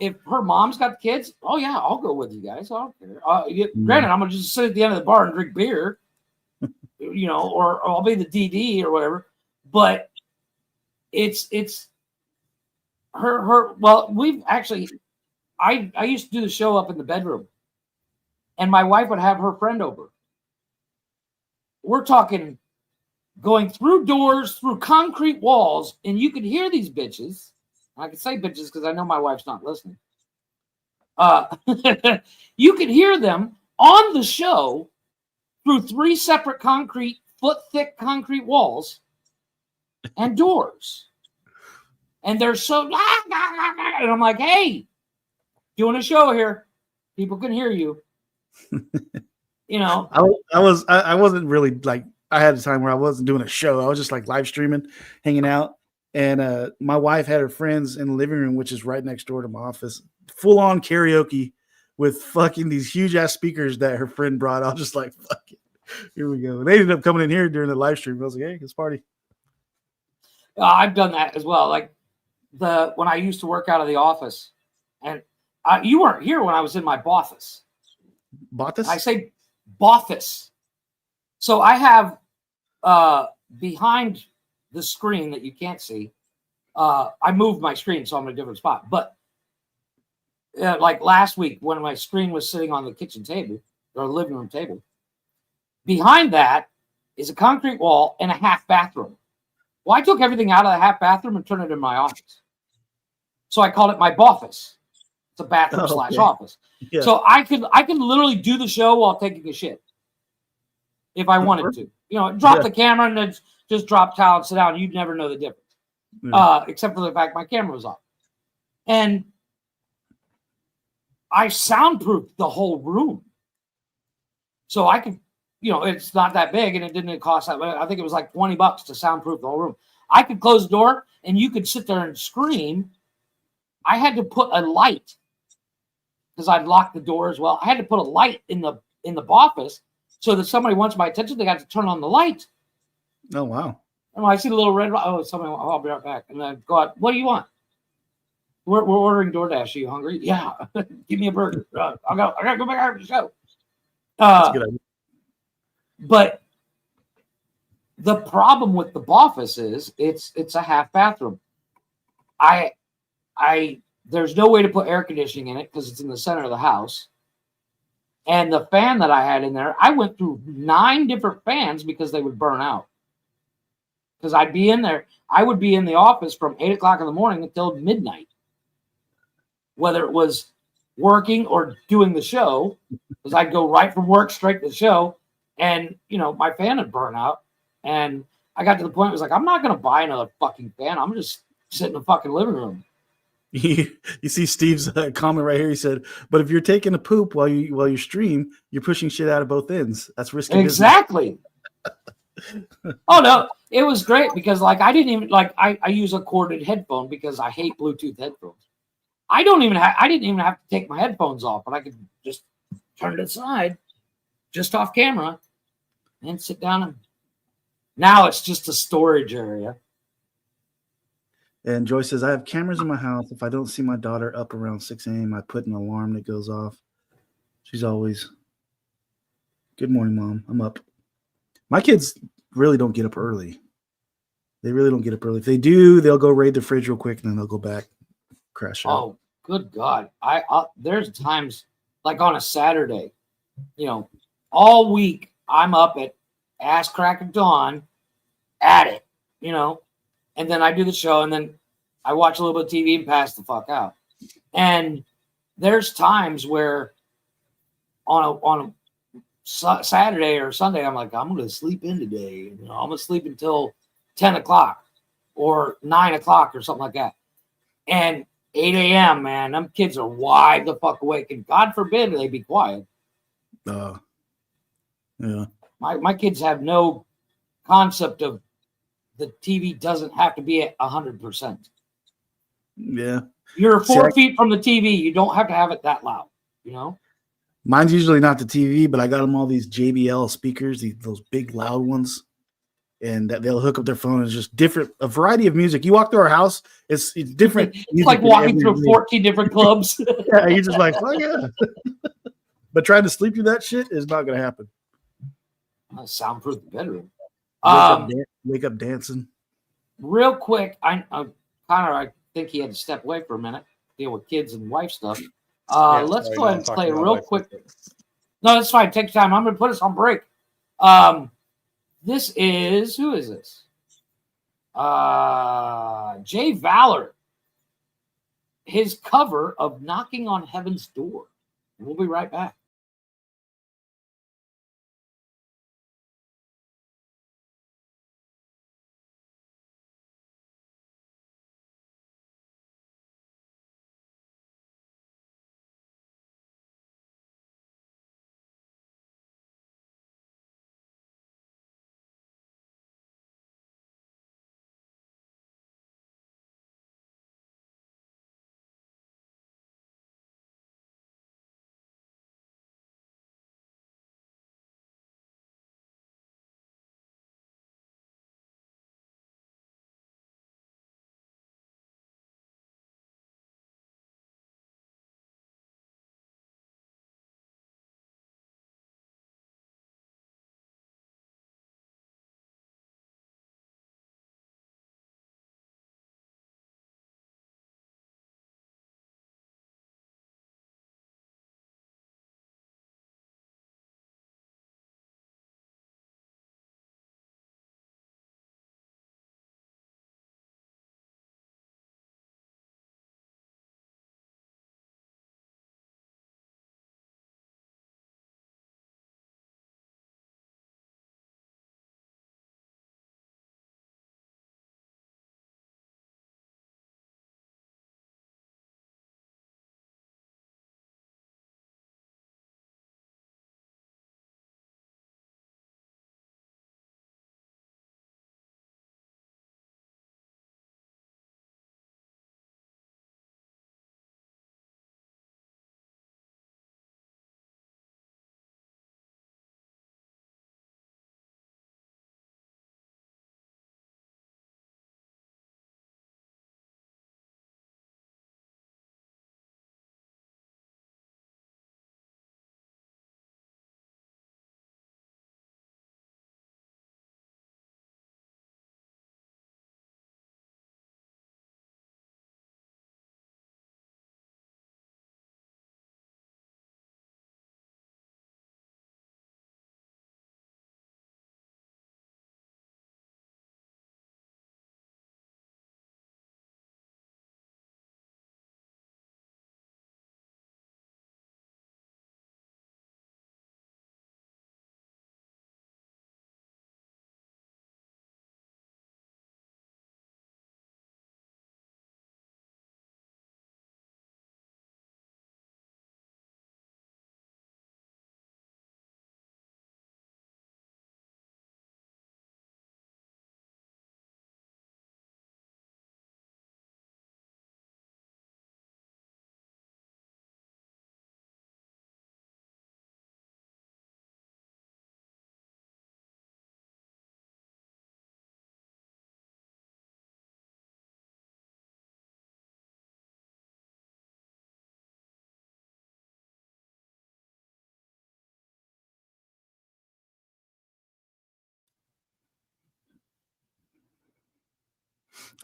If her mom's got the kids, oh yeah, I'll go with you guys. I don't care. Granted, I'm gonna just sit at the end of the bar and drink beer, you know, or I'll be the DD or whatever. But it's her. Well, we've actually, I used to do the show up in the bedroom, and my wife would have her friend over. We're talking going through doors, through concrete walls, and you could hear these bitches. I can say bitches because I know my wife's not listening. You could hear them on the show through 3 separate foot-thick concrete walls and doors. And they're so, and I'm like, hey, doing a show here. People can hear you. You know, I wasn't really like, I had a time where I wasn't doing a show. I was just like live streaming, hanging out. And my wife had her friends in the living room, which is right next door to my office, full on karaoke with fucking these huge ass speakers that her friend brought. I was just like, fuck it. Here we go. And they ended up coming in here during the live stream. I was like, hey, let's party. I've done that as well. Like when I used to work out of the office, and you weren't here when I was in my boffice. Boffice? I say boffice. So I have behind the screen that you can't see. I moved my screen, so I'm in a different spot. But like last week, when my screen was sitting on the kitchen table or living room table, behind that is a concrete wall and a half bathroom. Well, I took everything out of the half bathroom and turned it in my office. So I called it my boffice. It's a bathroom / office. Yeah. So I could literally do the show while taking a shit if I wanted to. You know, drop the camera and then just drop towel and sit down. You'd never know the difference, except for the fact my camera was off. And I soundproofed the whole room. So I could, you know, it's not that big and it didn't cost that much. I think it was like $20 to soundproof the whole room. I could close the door and you could sit there and scream. I had to put a light because I'd locked the door as well. I had to put a light in the office so that somebody wants my attention, they got to turn on the light. Oh, wow. And when I see the little red, somebody, I'll be right back. And then go out, what do you want? We're ordering DoorDash. Are you hungry? Yeah. Give me a burger. I got to go back after the show. That's a good idea. But the problem with the boffice is it's a half bathroom. There's no way to put air conditioning in it because it's in the center of the house. And the fan that I had in there, I went through 9 different fans because they would burn out. Because I'd be in there. I would be in the office from 8 o'clock in the morning until midnight. Whether it was working or doing the show, because I'd go right from work straight to the show. And, you know, my fan would burn out. And I got to the point, it was like, I'm not going to buy another fucking fan. I'm just sit in the fucking living room. You see Steve's comment right here. He said, "But if you're taking a poop while you stream, you're pushing shit out of both ends. That's risky." Exactly. Oh no, it was great because like I didn't even like I use a corded headphone because I hate Bluetooth headphones. I didn't even have to take my headphones off, but I could just turn it aside, just off camera, and sit down. And now it's just a storage area. And Joyce says, I have cameras in my house. If I don't see my daughter up around 6 a.m., I put an alarm that goes off. She's always, good morning, Mom. I'm up. My kids really don't get up early. They really don't get up early. If they do, they'll go raid the fridge real quick and then they'll go back, crash out. Oh, good God. There's times like on a Saturday, you know, all week I'm up at ass crack of dawn at it, you know. And then I do the show, and then I watch a little bit of TV and pass the fuck out. And there's times where on a Saturday or Sunday, I'm like, I'm going to sleep in today. You know, I'm going to sleep until 10 o'clock or 9 o'clock or something like that. And 8 a.m., man. Them kids are wide the fuck awake, and God forbid they be quiet. Yeah. My kids have no concept of the TV doesn't have to be at 100%. Yeah. You're 4 feet from the TV. You don't have to have it that loud, you know? Mine's usually not the TV, but I got them all these JBL speakers, those big loud ones. And that they'll hook up their phone and it's just different, a variety of music. You walk through our house, it's different. It's like walking through 14 different clubs. Yeah, you're just like, oh yeah. But trying to sleep through that shit is not going to happen. Soundproof the bedroom. Wake up dancing. Real quick, Connor, I think he had to step away for a minute, deal with kids and wife stuff. Let's go ahead and play real quick. No, that's fine. Take your time. I'm going to put us on break. This is, who is this? Jay Valor. His cover of Knocking on Heaven's Door. We'll be right back.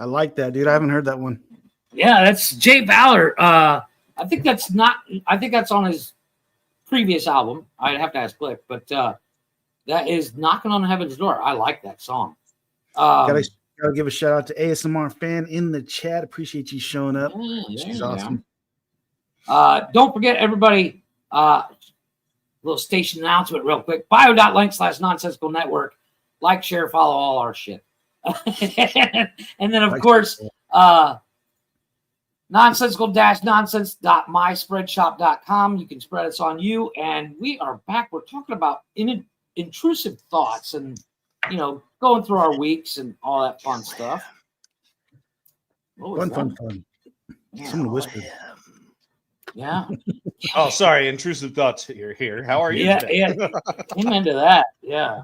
I like that, dude. I haven't heard that one. Yeah, that's Jay Valor. I think that's on his previous album. I'd have to ask Click, but that is Knocking on Heaven's Door. I like that song. Gotta give a shout out to ASMR fan in the chat. Appreciate you showing up. She's awesome. Don't forget, everybody, little station announcement real quick. bio.link/nonsensical network. Like, share, follow all our shit. And then, of course, nonsensical-nonsense.myspreadshop.com. You can spread us on you. And we are back. We're talking about intrusive thoughts and, going through our weeks and all that fun stuff. Fun. Yeah. Someone whispered. Yeah. Oh, sorry. Intrusive thoughts here. How are you today? Yeah. I'm into that. Yeah.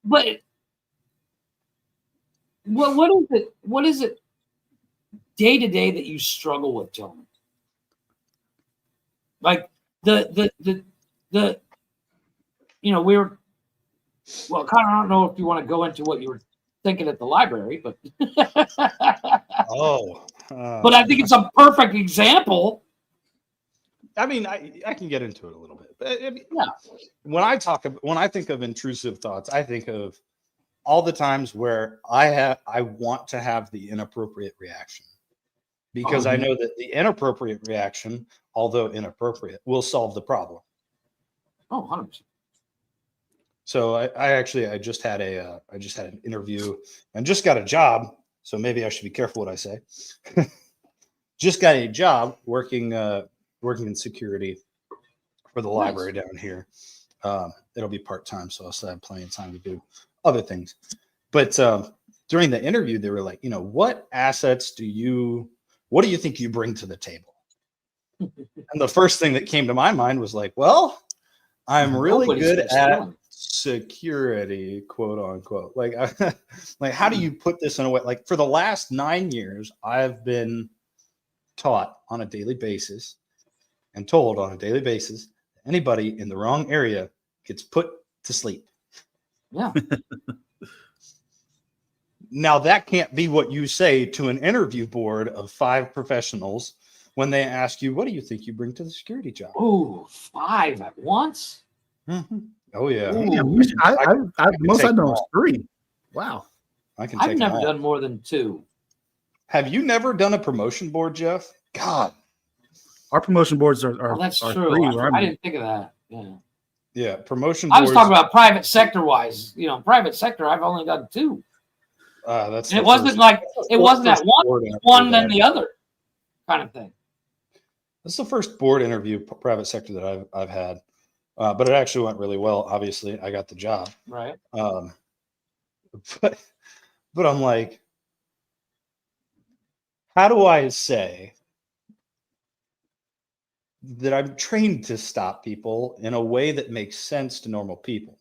But what is it day to day that you struggle with, gentlemen? Like we were, well, kind of, I don't know if you want to go into what you were thinking at the library, but but I think it's a perfect example. I mean, I can get into it a little bit, but when I think of intrusive thoughts, I think of all the times where I want to have the inappropriate reaction, because I know that the inappropriate reaction, although inappropriate, will solve the problem. 100%. So I just had an interview and just got a job. So maybe I should be careful what I say. Just got a job working in security for the library down here. It'll be part-time, so I'll still have plenty of time to do other things. But during the interview, they were like, what assets what do you think you bring to the table? And the first thing that came to my mind was like, well, I'm really good at security, quote unquote. Like, how do you put this in a way? Like, for the last 9 years, I've been taught on a daily basis and told on a daily basis, anybody in the wrong area gets put to sleep. Yeah. Now, that can't be what you say to an interview board of 5 professionals when they ask you, what do you think you bring to the security job? Oh, 5 at once? Mm-hmm. Oh, yeah. Most I know is 3. Wow. I've never done more than 2. Have you never done a promotion board, Jeff? God. Our promotion boards are that's are true. 3. I didn't think of that. Yeah. Yeah, promotion boards. I was talking about private sector wise. Private sector, I've only done 2. It wasn't that one then the other kind of thing. That's the first board interview private sector that I've had, but it actually went really well. Obviously, I got the job. Right. But I'm like, how do I say that I'm trained to stop people in a way that makes sense to normal people?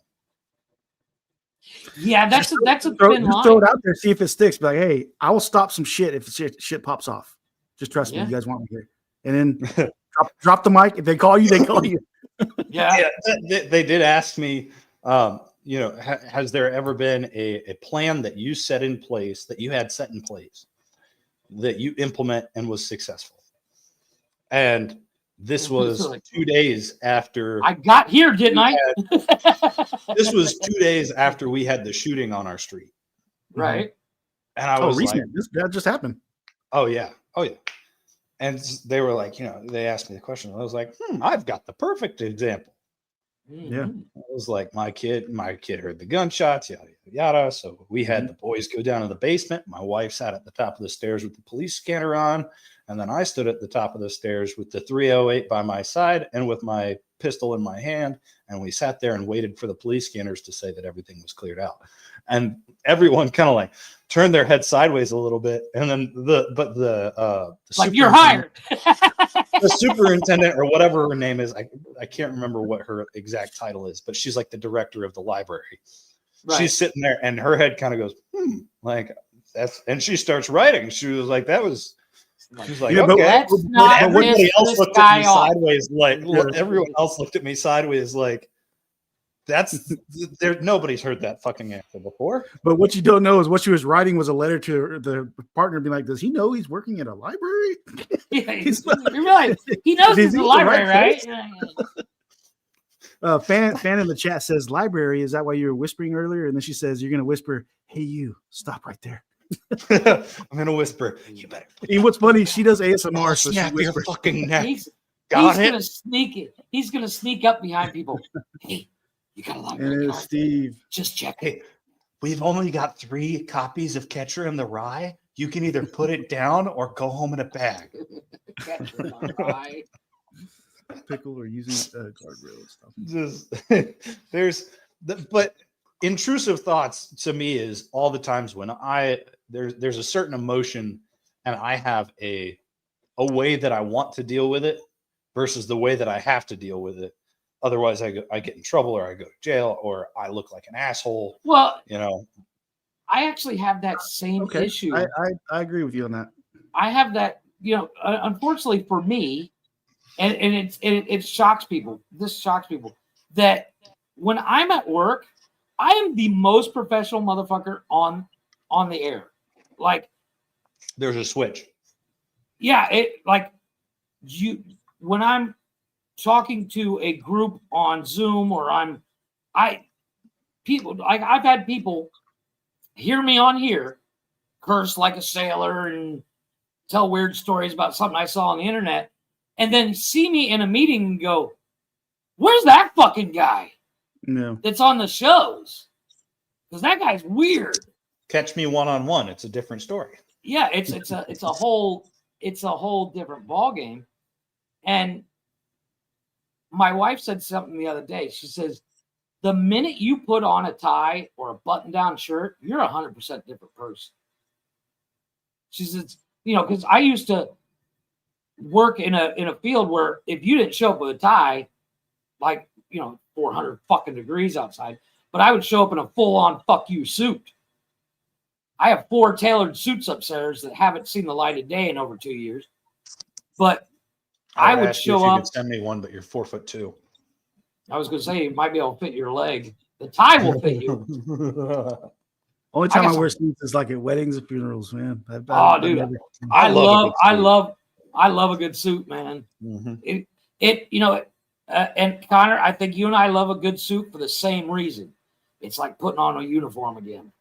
Yeah, that's a thin line. Throw it out there, see if it sticks. Be like, hey, I will stop some shit if shit pops off. Just trust me, you guys want me here. And then drop the mic. If they call you, they call you. Yeah. They did ask me, has there ever been a plan that you set in place, that you had set in place, that you implement and was successful? And this was 2 days after I got here, didn't I? This was 2 days after we had the shooting on our street. Right. And I was recent. That just happened. Oh yeah. And they were like, they asked me the question. I was like, I've got the perfect example. Yeah. I was like, my kid heard the gunshots, yada, yada, yada. So we had the boys go down to the basement. My wife sat at the top of the stairs with the police scanner on. And then I stood at the top of the stairs with the 308 by my side and with my pistol in my hand. And we sat there and waited for the police scanners to say that everything was cleared out. And everyone kind of like turned their head sideways a little bit. And then the like, you're hired. The superintendent or whatever her name is, I can't remember what her exact title is, but she's like the director of the library. Right. She's sitting there and her head kind of goes, like that's, and she starts writing. She was like, that was, she's like, okay. But everybody else looked at me sideways, like everyone else looked at me sideways, like that's there. Nobody's heard that fucking answer before. But what you don't know is what she was writing was a letter to the partner, being like, "Does he know he's working at a library?" Yeah, you realize he knows it's a library, right? Fan in the chat says, "Library, is that why you were whispering earlier?" And then she says, "You're gonna whisper, hey, you stop right there." I'm gonna whisper. You better. And what's funny? She does ASMR, so snap your fucking neck. He's gonna sneak it. He's gonna sneak up behind people. Hey, you got a library card? Steve, just check. Hey, we've only got 3 copies of Catcher in the Rye. you can either put it down or go home in a bag. Pickle or using guardrail and stuff. Just but intrusive thoughts to me is all the times when there's a certain emotion and I have a way that I want to deal with it versus the way that I have to deal with it. Otherwise, I get in trouble, or I go to jail, or I look like an asshole. Well, I actually have that same issue. I agree with you on that. I have that, unfortunately for me, and it shocks people. This shocks people that when I'm at work, I am the most professional motherfucker on the air. Like, there's a switch. Yeah, when I'm talking to a group on Zoom, or I've had people hear me on here curse like a sailor and tell weird stories about something I saw on the internet, and then see me in a meeting and go, "Where's that fucking guy that's on the shows? Because that guy's weird." Catch me one-on-one. It's a different story. Yeah, it's a whole different ball game. And my wife said something the other day. She says, the minute you put on a tie or a button-down shirt, you're 100% different person. She says, because I used to work in a field where if you didn't show up with a tie, 400 fucking degrees outside, but I would show up in a full-on fuck you suit. I have 4 tailored suits upstairs that haven't seen the light of day in over 2 years. But I would show up. You could send me one, but you're 4'2". I was going to say, you might be able to fit your leg. The tie will fit you. Only time I wear suits is like at weddings and funerals, man. Dude, I love a good suit, man. Mm-hmm. And Connor, I think you and I love a good suit for the same reason. It's like putting on a uniform again.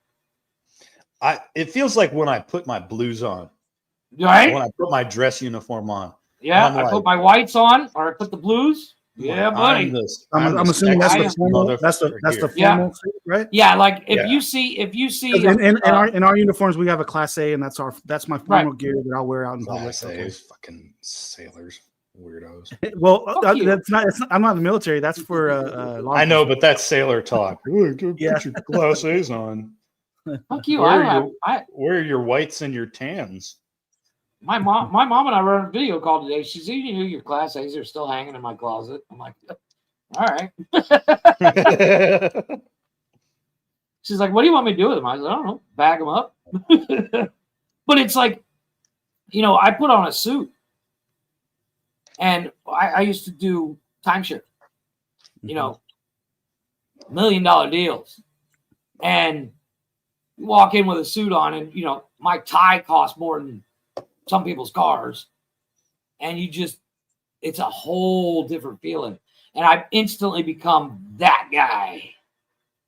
It feels like when I put my blues on, right? When I put my dress uniform on, I put my whites on, or I put the blues. Yeah, buddy. I'm assuming that's the formal. That's the formal, right? Yeah, like if you see, in our uniforms, we have a Class A, and that's my formal gear that I'll wear out in public. Class A, fucking sailors, weirdos. Well, that's not. I'm not in the military. That's for. I know, but that's sailor talk. Put your Class A's on. Fuck you! Where are your whites and your tans? My mom and I were on a video call today. She said, "You know, your Class A's are still hanging in my closet." I'm like, "All right." She's like, "What do you want me to do with them?" I said, "I don't know, bag them up." But it's like, I put on a suit, and I used to do timeshare, $1 million deals, and you walk in with a suit on, and my tie costs more than some people's cars, and it's a whole different feeling. And I've instantly become that guy,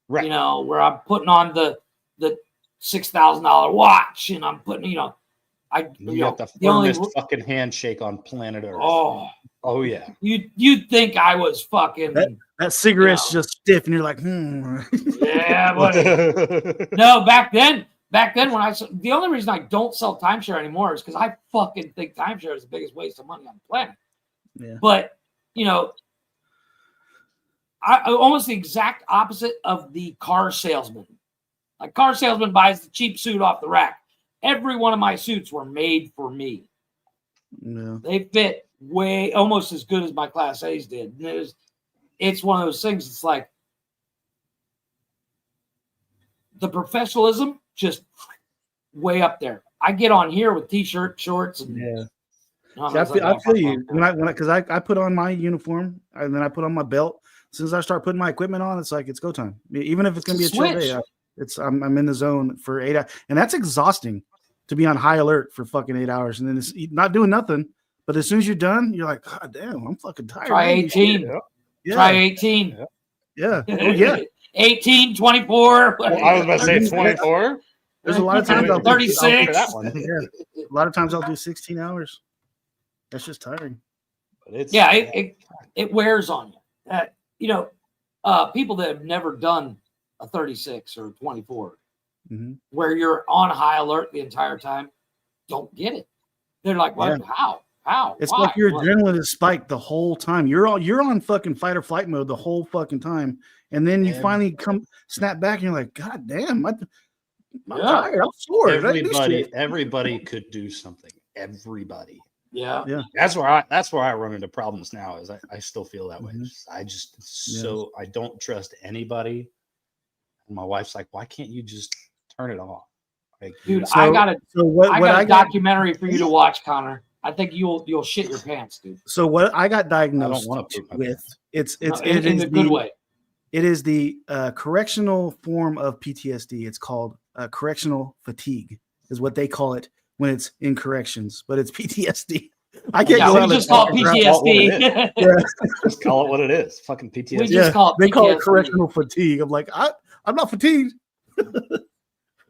right? Where I'm putting on the $6,000 watch, and I'm putting, you got the firmest fucking handshake on planet Earth. Oh yeah. You'd think I was fucking that cigarette's just stiff, and you're like, yeah, buddy. No, back then when the only reason I don't sell timeshare anymore is because I fucking think timeshare is the biggest waste of money on the planet. Yeah. But I almost the exact opposite of the car salesman. Like, car salesman buys the cheap suit off the rack. Every one of my suits were made for me. Yeah. They fit almost as good as my Class A's did. And it's one of those things. It's like the professionalism just way up there. I get on here with t-shirt, shorts, and I feel you because I put on my uniform and then I put on my belt. As soon as I start putting my equipment on, it's like it's go time. Even if it's going to be a chill day, I'm in the zone for 8 hours, and that's exhausting to be on high alert for fucking 8 hours and then it's not doing nothing. But as soon as you're done, you're like, God damn, I'm fucking tired. Try 18. Yeah. Try 18. Yeah. Oh, yeah. 18, 24. Well, I was about to say 24. There's a lot of times I'll 36. That one. Yeah. A lot of times I'll do 16 hours. That's just tiring. But it wears on you. People that have never done a 36 or 24, where you're on high alert the entire time, don't get it. They're like, "What? Yeah. How? It's Why? like your What?" adrenaline is spiked the whole time. You're on fucking fight or flight mode the whole fucking time, and then you finally snap back, and you're like, God damn, I'm tired. I'm sore. Everybody could do something. Everybody. Yeah. That's where I run into problems now. Is I still feel that way. I just I don't trust anybody. And my wife's like, why can't you just turn it off? Like, dude, I got a documentary for you to watch, Connor. I think you'll shit your pants, dude. So what I got diagnosed with, it's in a good way. It is the correctional form of PTSD. It's called correctional fatigue, is what they call it when it's in corrections, but it's PTSD. I can't go just call it PTSD. Just call it what it is. Fucking PTSD. We just call it they PTSD. call it correctional fatigue. I'm like, I'm not fatigued.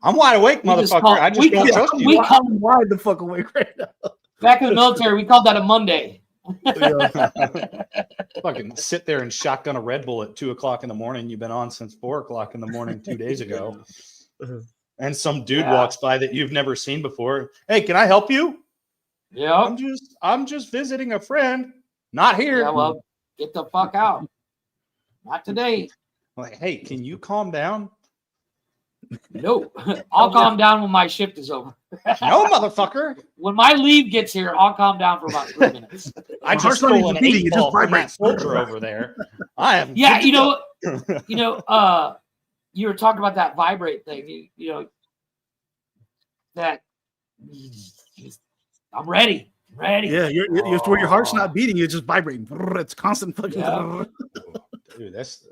I'm wide awake, motherfucker. I just don't trust you. I'm wide the fuck awake right now. Back in the military, we called that a Monday. Fucking sit there and shotgun a Red Bull at 2:00 in the morning. You've been on since 4:00 in the morning 2 days ago. And some dude walks by that you've never seen before. Hey, can I help you? Yeah. I'm just visiting a friend. Not here. Yeah, well, get the fuck out. Not today. Like, hey, can you calm down? No. I'll calm down when my shift is over. No, motherfucker. When my leave gets here, I'll calm down for about 3 minutes. I just stole an 8-ball from that soldier over there. I am. Yeah, you were talking about that vibrate thing. You know, that I'm ready. Yeah, you're where your heart's not beating, you're just vibrating. It's constant fucking. Dude, that's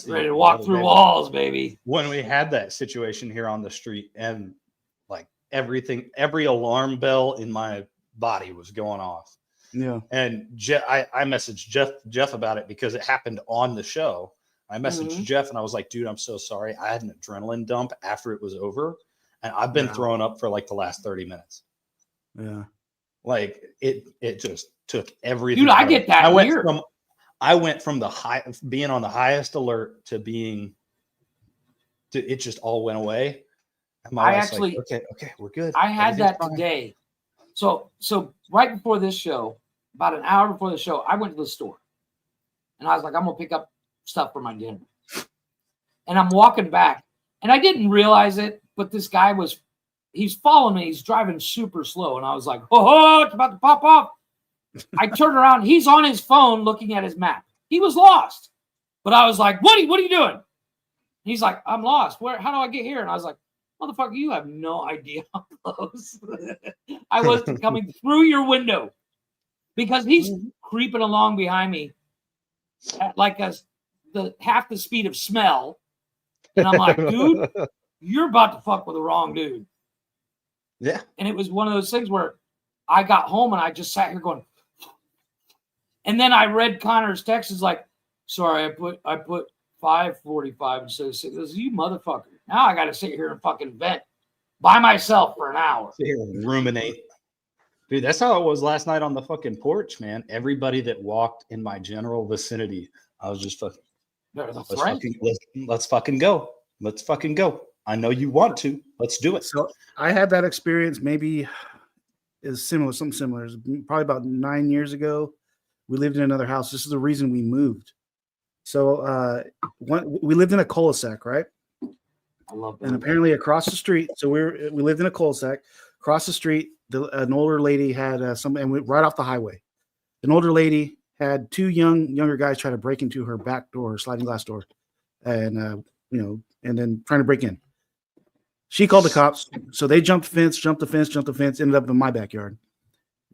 ready to walk through walls, baby. When we had that situation here on the street, and like every alarm bell in my body was going off. Yeah. And I messaged Jeff about it because it happened on the show. I messaged Jeff and I was like, dude, I'm so sorry. I had an adrenaline dump after it was over, and I've been throwing up for like the last 30 minutes. Yeah. Like it just took everything. Dude, I get that. I went from being on the highest alert to it just all went away. And my wife's like, okay, we're good. I had that today. So right before this show, about an hour before the show, I went to the store and I was like, I'm gonna pick up stuff for my dinner. And I'm walking back and I didn't realize it, but this guy he's following me. He's driving super slow. And I was like, oh, it's about to pop off. I turned around. He's on his phone looking at his map. He was lost. But I was like, what are you doing? He's like, I'm lost. How do I get here? And I was like, motherfucker, you have no idea how close I was to coming through your window, because he's creeping along behind me at like half the speed of smell. And I'm like, dude, you're about to fuck with the wrong dude. Yeah. And it was one of those things where I got home and I just sat here going, and then I read Connor's text. Is like, sorry, I put 5:45 instead of 6. You motherfucker. Now I got to sit here and fucking vent by myself for an hour. Sit here and ruminate. Dude, that's how it was last night on the fucking porch, man. Everybody that walked in my general vicinity, I was just fucking, let's fucking go. Let's fucking go. I know you want to. Let's do it. So I had that experience. Maybe is something similar. It was probably about 9 years ago. We lived in another house. This is the reason we moved. So we lived in a cul-de-sac, right? I love that. And apparently across the street. So we lived in a cul-de-sac. Across the street, an older lady had and we right off the highway. An older lady had two younger guys try to break into her back door, sliding glass door, and and then trying to break in. She called the cops, so they jumped the fence, ended up in my backyard.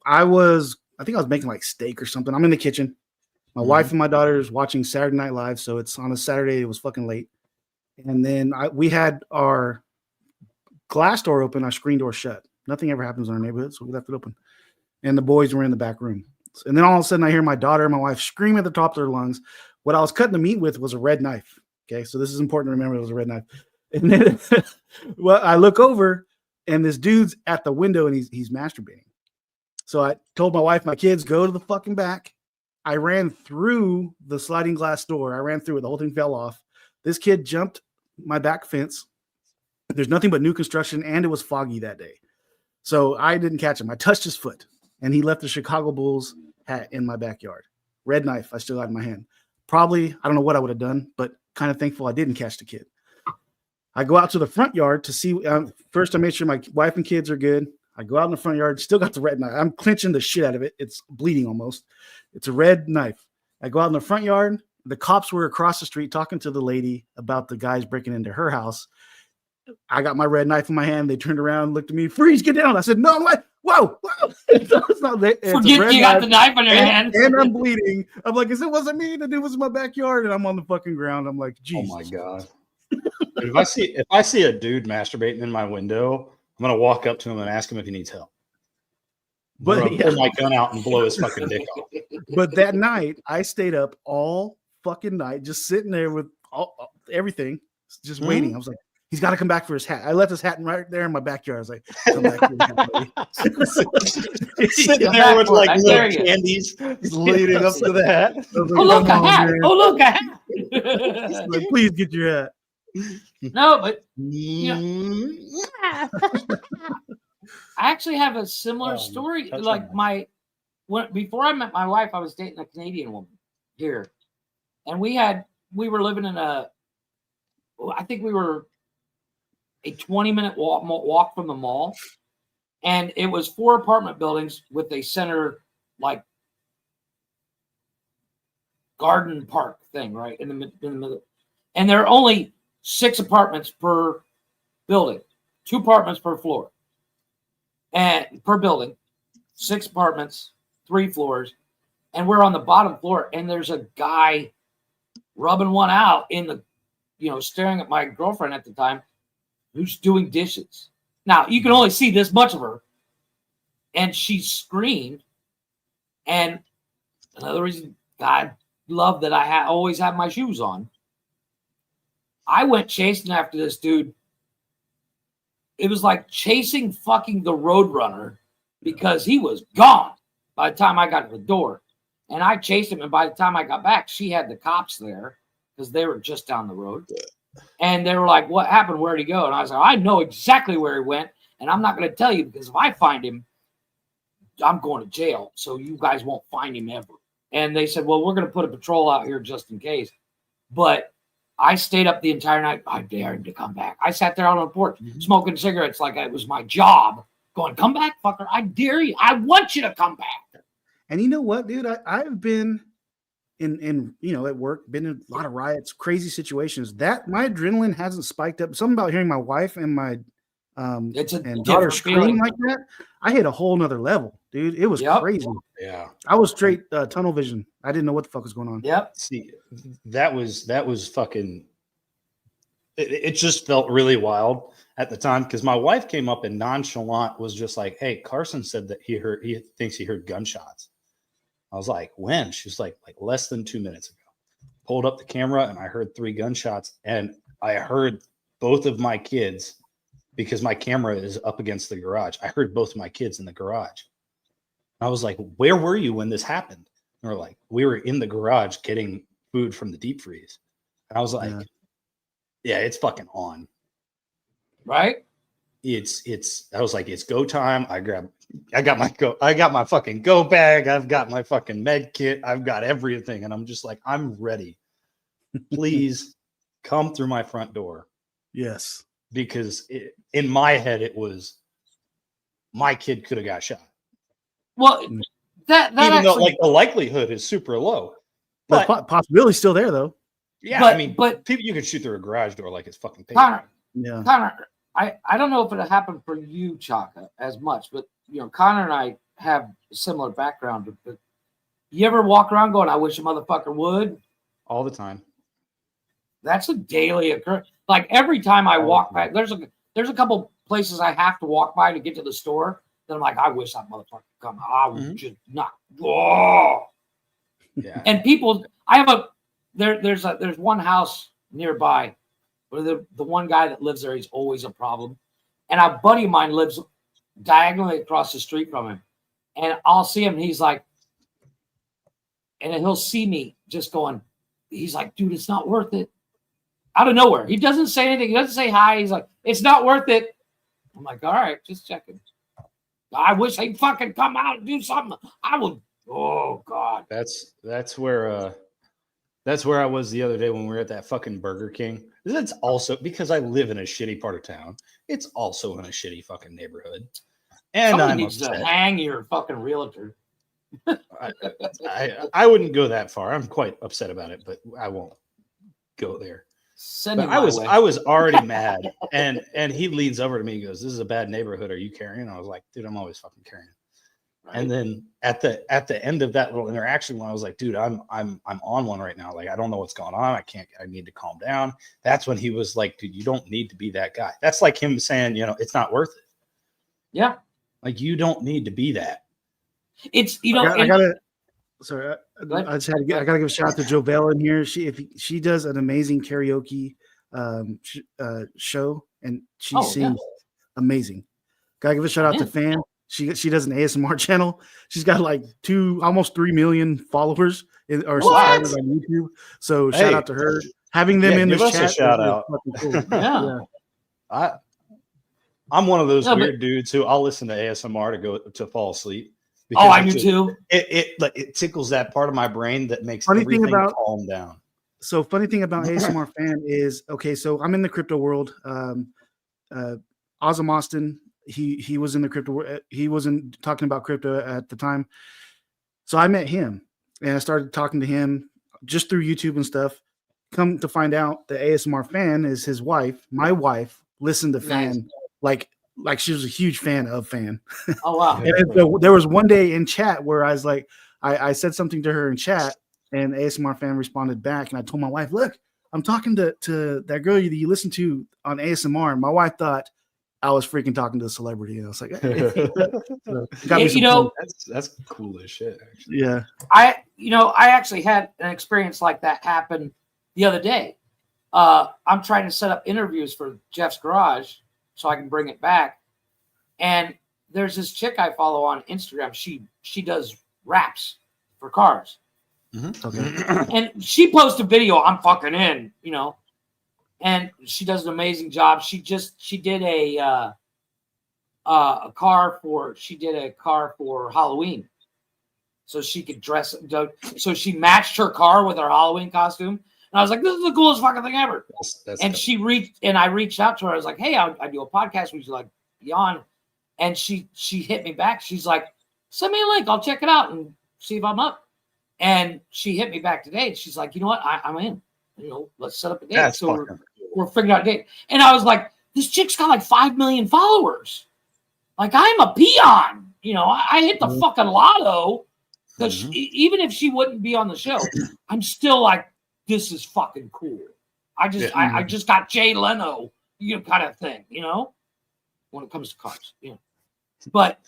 I think I was making like steak or something. I'm in the kitchen. My wife and my daughter is watching Saturday Night Live, so it's on a Saturday. It was fucking late. And then we had our glass door open, our screen door shut. Nothing ever happens in our neighborhood, so we left it open. And the boys were in the back room. And then all of a sudden, I hear my daughter and my wife scream at the top of their lungs. What I was cutting the meat with was a red knife. Okay, so this is important to remember. It was a red knife. And then, I look over, and this dude's at the window, and he's masturbating. So I told my wife, my kids, go to the fucking back. I ran through the sliding glass door. I ran through it. The whole thing fell off. This kid jumped my back fence. There's nothing but new construction, and it was foggy that day. So I didn't catch him. I touched his foot, and he left the Chicago Bulls hat in my backyard. Red knife I still had in my hand. Probably, I don't know what I would have done, but kind of thankful I didn't catch the kid. I go out to the front yard to see. First, I made sure my wife and kids are good. I go out in the front yard, still got the red knife. I'm clenching the shit out of it. It's bleeding almost. It's a red knife. I go out in the front yard. The cops were across the street talking to the lady about the guys breaking into her house. I got my red knife in my hand. They turned around, looked at me, freeze, get down. I said, no, what? Whoa. It's not that. Forget you got the knife in your hand. And I'm bleeding. I'm like, it wasn't me. The dude was in my backyard, and I'm on the fucking ground. I'm like, Jesus. Oh my God. Dude, if I see a dude masturbating in my window, I'm gonna walk up to him and ask him if he needs help. But pull my gun out and blow his fucking dick off. But that night, I stayed up all fucking night, just sitting there with everything, just waiting. I was like, he's got to come back for his hat. I left his hat right there in my backyard. I was like, come back for your hat, sitting there with like little candies leading up to the hat. Like, oh, look, a hat. Man. Oh, look, a hat. Like, please get your hat. No, but I actually have a similar story. Like before I met my wife, I was dating a Canadian woman here, and we were living in I think we were a 20-minute walk from the mall, and it was 4 apartment buildings with a center like garden park thing right in the middle, and there are only 6 apartments per building, 2 apartments per floor, and per building, 6 apartments, 3 floors, and we're on the bottom floor, and there's a guy rubbing one out in the, staring at my girlfriend at the time, who's doing dishes. Now you can only see this much of her, and she screamed. And another reason God loved that I always have my shoes on. I went chasing after this dude. It was like chasing fucking the Roadrunner because he was gone by the time I got to the door. And I chased him, and by the time I got back, she had the cops there because they were just down the road. And they were like, what happened? Where'd he go? And I was like, I know exactly where he went, and I'm not going to tell you because if I find him, I'm going to jail. So you guys won't find him ever. And they said, well, we're going to put a patrol out here just in case. But I stayed up the entire night. I dare him to come back. I sat there on the porch smoking cigarettes like it was my job, going, come back, fucker. I dare you. I want you to come back. And you know what, dude? I've been in at work, been in a lot of riots, crazy situations. That my adrenaline hasn't spiked up. Something about hearing my wife and my daughter scream like that. I hit a whole nother level, dude. It was crazy. Yeah, I was straight tunnel vision. I didn't know what the fuck was going on. Yep. See, that was fucking. It just felt really wild at the time because my wife came up and nonchalant was just like, "Hey, Carson said that he thinks he heard gunshots." I was like, when? She's like less than 2 minutes ago. Pulled up the camera and I heard 3 gunshots, and I heard both of my kids because my camera is up against the garage. I heard both of my kids in the garage. I was like, where were you when this happened? And they're like, we were in the garage getting food from the deep freeze. And I was like, yeah, it's fucking on. Right? I was like, it's go time. I got my fucking go bag. I've got my fucking med kit. I've got everything. And I'm just like, I'm ready. Please come through my front door. Yes. Because in my head, it was my kid could have got shot. Well, that even though like the likelihood is super low. But possibility's still there though. Yeah, but people, you can shoot through a garage door like it's fucking paper. Connor, I don't know if it happened for you, Chaka, as much, but Connor and I have a similar background. But you ever walk around going, "I wish a motherfucker would"? All the time. That's a daily occurrence. Like every time I walk by, there's a couple places I have to walk by to get to the store. Then I'm like, I wish that motherfucker would come. I would just not. Oh. Yeah. And people, there's one house nearby where the one guy that lives there, he's always a problem. And a buddy of mine lives diagonally across the street from him. And I'll see him, and he's like, and then he'll see me just going, he's like, dude, it's not worth it. Out of nowhere. He doesn't say anything. He doesn't say hi. He's like, it's not worth it. I'm like, all right, just checking. I wish they'd fucking come out and do something. I would. Oh God. That's where I was the other day when we were at that fucking Burger King. That's also because I live in a shitty part of town. It's also in a shitty fucking neighborhood. And Somebody I'm needs upset. to hang your fucking realtor. I wouldn't go that far. I'm quite upset about it, but I won't go there. But I was already mad, and he leans over to me and goes, "This is a bad neighborhood. Are you carrying?" I was like, "Dude, I'm always fucking carrying." Right. And then at the end of that little interaction, when I was like, "Dude, I'm on one right now. Like, I don't know what's going on. I need to calm down." That's when he was like, "Dude, you don't need to be that guy." That's like him saying, it's not worth it. Yeah, like you don't need to be that. It's I gotta give a shout out to JoVelle in here. She does an amazing karaoke show, and she sings amazing. Gotta give a shout out to Fan. She does an ASMR channel. She's got like almost 3 million followers or subscribers on YouTube. So shout out to her. Having them in this chat. Shout out. Cool. Yeah. I'm one of those weird dudes who I'll listen to ASMR to fall asleep. I do too. It tickles that part of my brain that makes everything calm down. So funny thing about ASMR Fan is, okay, so I'm in the crypto world. Ozzy Austin, he was in the crypto world. He wasn't talking about crypto at the time. So I met him and I started talking to him just through YouTube and stuff. Come to find out the ASMR Fan is his wife. My wife listened to Fan like she was a huge fan of Fan. Oh wow! And so there was one day in chat where I was like, I said something to her in chat, and ASMR Fan responded back, and I told my wife, "Look, I'm talking to that girl that you listen to on ASMR." And my wife thought I was freaking talking to a celebrity, and I was like, that's cool as shit. Actually. Yeah, I actually had an experience like that happen the other day. I'm trying to set up interviews for Jeff's Garage so I can bring it back. And there's this chick I follow on Instagram. She does raps for cars. Mm-hmm. Okay. And she posts a video. I'm fucking in, and she does an amazing job. She did a car for Halloween. So she could dress. So she matched her car with her Halloween costume. And I was like, this is the coolest fucking thing ever. And I reached out to her. I was like, hey, I do a podcast. Would you like be on? And she hit me back. She's like, send me a link. I'll check it out and see if I'm up. And she hit me back today. And she's like, you know what? I'm in. Let's set up a date. That's so we're figuring out a date. And I was like, this chick's got like 5 million followers. Like, I'm a peon. I hit the fucking lotto. Because even if she wouldn't be on the show, I'm still like, this is fucking cool. I just got Jay Leno, kind of thing, when it comes to cars. But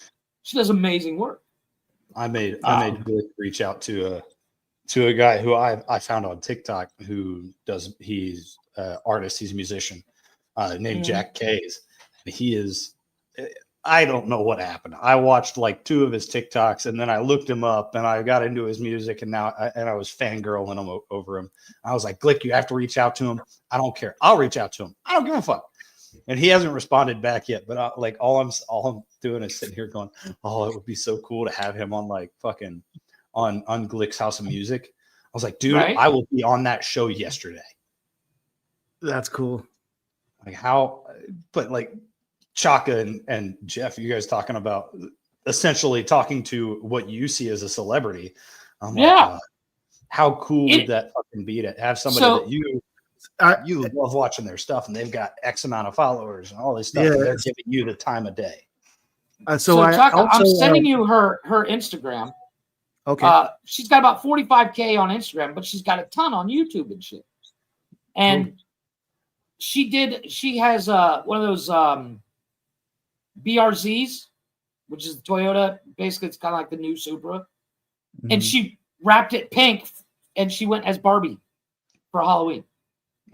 she does amazing work. I made Glick reach out to a guy who I found on TikTok he's an artist, he's a musician, named Jack Kays. And he is, I don't know what happened. I watched like 2 of his TikToks and then I looked him up and I got into his music and I was fangirling him over him. I was like, Glick, you have to reach out to him. I don't care. I'll reach out to him. I don't give a fuck. And he hasn't responded back yet. But all I'm doing is sitting here going, oh, it would be so cool to have him on like fucking on Glick's House of Music. I was like, dude, I will be on that show yesterday. That's cool. Like how, but like Chaka and Jeff, you guys talking about essentially talking to what you see as a celebrity. I'm like, how cool would that fucking be to have somebody that you love watching their stuff and they've got X amount of followers and all this stuff. And they're giving you the time of day. So Chaka, I'm sending you her Instagram. Okay. She's got about 45K on Instagram, but she's got a ton on YouTube and shit. And she has one of those BRZs, which is Toyota. Basically, it's kind of like the new Supra. Mm-hmm. And she wrapped it pink and she went as Barbie for Halloween.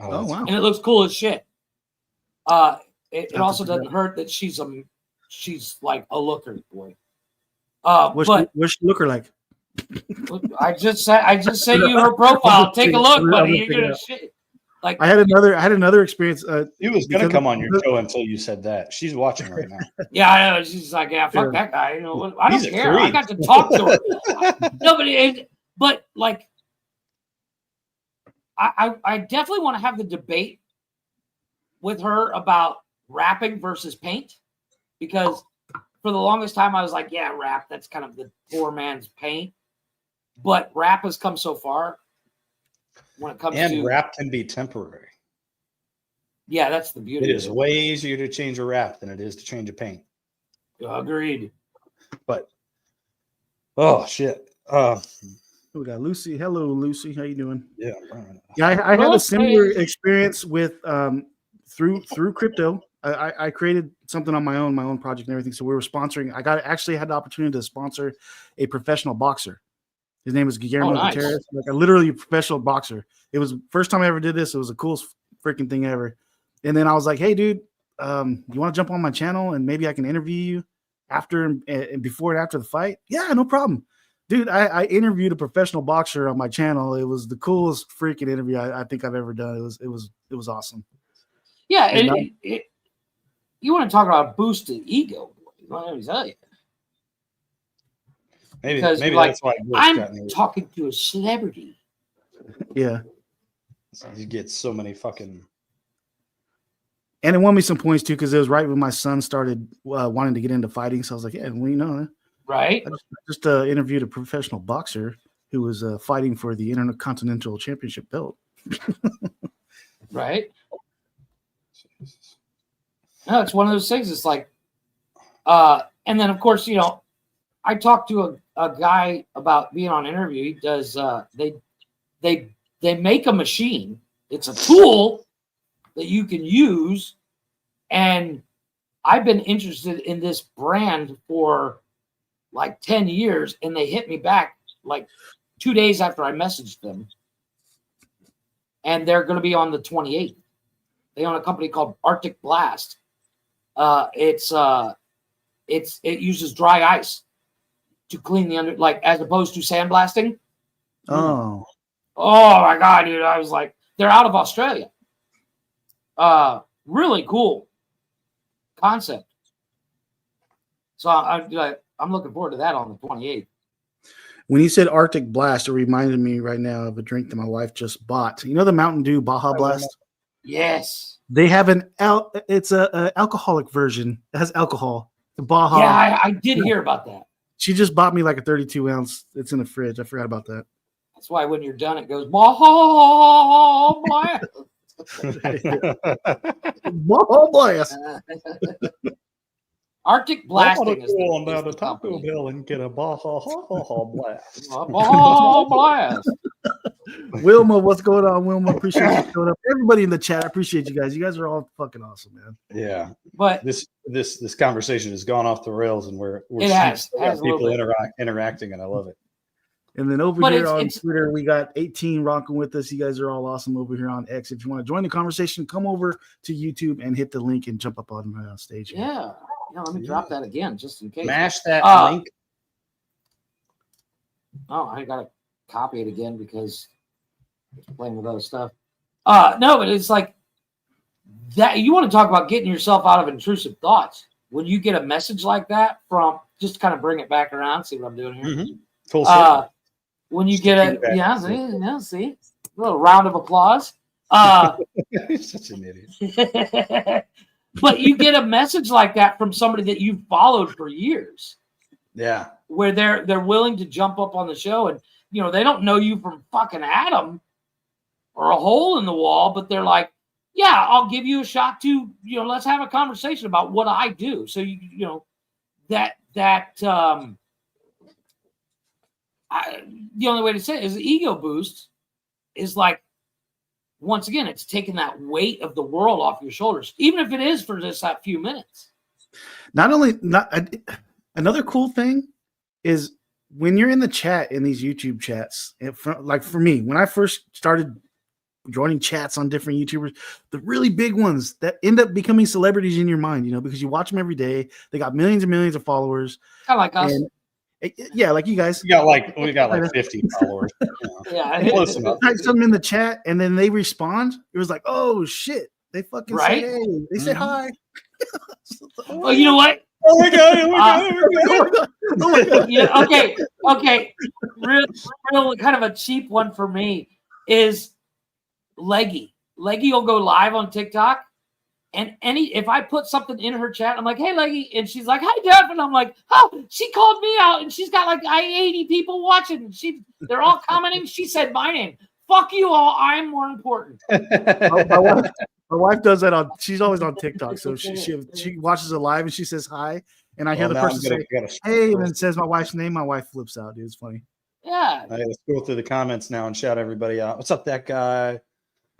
Oh wow. And it looks cool as shit. It also doesn't hurt that she's like a looker boy. What's she looker like? I just sent you her profile. Take a look, buddy. You're gonna shit. Like I had another experience. He was going to come on your show until you said that. She's watching right now. Yeah, I know. She's like, yeah, fuck that guy. You know, I don't He's a care. I creep. got to talk to her. No, but like, I definitely want to have the debate with her about rapping versus paint, because for the longest time I was like, yeah, rap, that's kind of the poor man's paint. But rap has come so far when it comes to rap can be temporary. Yeah, that's the beauty. It is way easier to change a rap than it is to change a paint. Agreed. But oh shit. We got Lucy. Hello, Lucy. How you doing? Yeah. I had a similar experience with through crypto. I created something on my own project and everything. So we were sponsoring. Actually had the opportunity to sponsor a professional boxer. His name is Guillermo Gutierrez. Like a literally professional boxer. It was first time I ever did this. It was the coolest freaking thing ever. And then I was like, hey, dude, you want to jump on my channel and maybe I can interview you after and before and after the fight? Yeah, no problem. Dude, I interviewed a professional boxer on my channel. It was the coolest freaking interview I think I've ever done. It was awesome. Yeah, you want to talk about boosted ego? Let me tell you. Maybe like, that's why I'm talking to a celebrity. Yeah, you get so many fucking. And it won me some points too, because it was right when my son started wanting to get into fighting. So I was like, yeah, well, you know, right. I just interviewed a professional boxer who was fighting for the Intercontinental Championship belt. Right. No, it's one of those things. It's like, and then of course, you know, I talked to a guy about being on interview. He does. They make a machine. It's a tool that you can use, and I've been interested in this brand for like 10 years, and they hit me back like 2 days after I messaged them, and they're going to be on the 28th. They own a company called Arctic Blast. It uses dry ice to clean the under, like as opposed to sandblasting. Oh my God, dude! I was like, they're out of Australia. Really cool concept. So I'm looking forward to that on the 28th. When you said Arctic Blast, it reminded me right now of a drink that my wife just bought. You know the Mountain Dew Baja Blast? Yes. They have it's a alcoholic version. It has alcohol. The Baja. Yeah, I did hear about that. She just bought me like a 32 ounce. It's in the fridge. I forgot about that. That's why when you're done, it goes Baja Blast. Baja Blast. Arctic blasting is on down to Taco Bell and get a Baja Blast. Baja Blast. Wilma, what's going on? Wilma, appreciate you showing up. Everybody in the chat, I appreciate you guys. You guys are all fucking awesome, man. Yeah, but this conversation has gone off the rails, and we're people interacting, and I love it. And then over here on Twitter, we got 18 rocking with us. You guys are all awesome over here on X. If you want to join the conversation, come over to YouTube and hit the link and jump up on stage. Yeah, let me drop that again just in case. Smash that link. Oh, I gotta copy it again because I'm playing with other stuff. No, but it's like that. You want to talk about getting yourself out of intrusive thoughts when you get a message like that from, just to kind of bring it back around. See what I'm doing here? Mm-hmm. Full circle. When you get a see, a little round of applause. You're such an idiot. But you get a message like that from somebody that you've followed for years. Yeah. Where they're willing to jump up on the show, and you know, they don't know you from fucking Adam or a hole in the wall, but they're like, yeah, I'll give you a shot to, you know, let's have a conversation about what I do. So you know, the only way to say it is the ego boost is like, once again, it's taking that weight of the world off your shoulders, even if it is for just that few minutes. Another cool thing is when you're in the chat in these YouTube chats, like for me, when I first started joining chats on different YouTubers, the really big ones that end up becoming celebrities in your mind, you know, because you watch them every day. They got millions and millions of followers. Kind of like us. Yeah, like you guys. We got like 50 followers. Yeah, Close enough. Type something in the chat and then they respond. It was like, oh shit. They fucking Right? said, hey. They said hi. Well, you know what? Oh my god! Oh my god! Oh my god. Yeah, okay. Real kind of a cheap one for me is Leggy. Leggy will go live on TikTok. And if I put something in her chat, I'm like, hey, Leggy. And she's like, hi, Jeff. And I'm like, oh, she called me out. And she's got like 80 people watching. They're all commenting. She said my name. Fuck you all. I'm more important. My wife does that she's always on TikTok. So she watches it live and she says hi. And I hear the person say, hey, and then says my wife's name. My wife flips out, dude. It's funny. Yeah. I gotta scroll through the comments now and shout everybody out. What's up, that guy?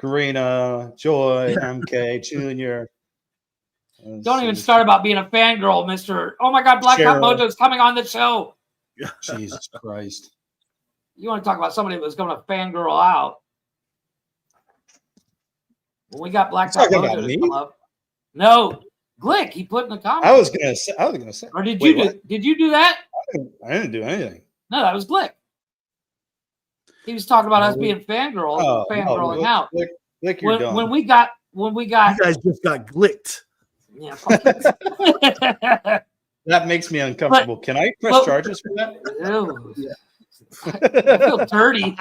Karina, Joy, MK, Junior. Don't even start about being a fangirl, Mr. Oh my God, Black Hot Mojo's coming on the show. Jesus Christ. You want to talk about somebody that was going to fangirl out? When we got Black Hot Mojo to come up. No, Glick, he put in the comments. I was gonna say. Or did you do that? I didn't do anything. No, that was Glick. He was talking about us being fangirls, fangirling out. Glick, you're done. When we got you guys just got glicked. Yeah, fuck it. That makes me uncomfortable. Can I press charges for that? Ew. I feel dirty.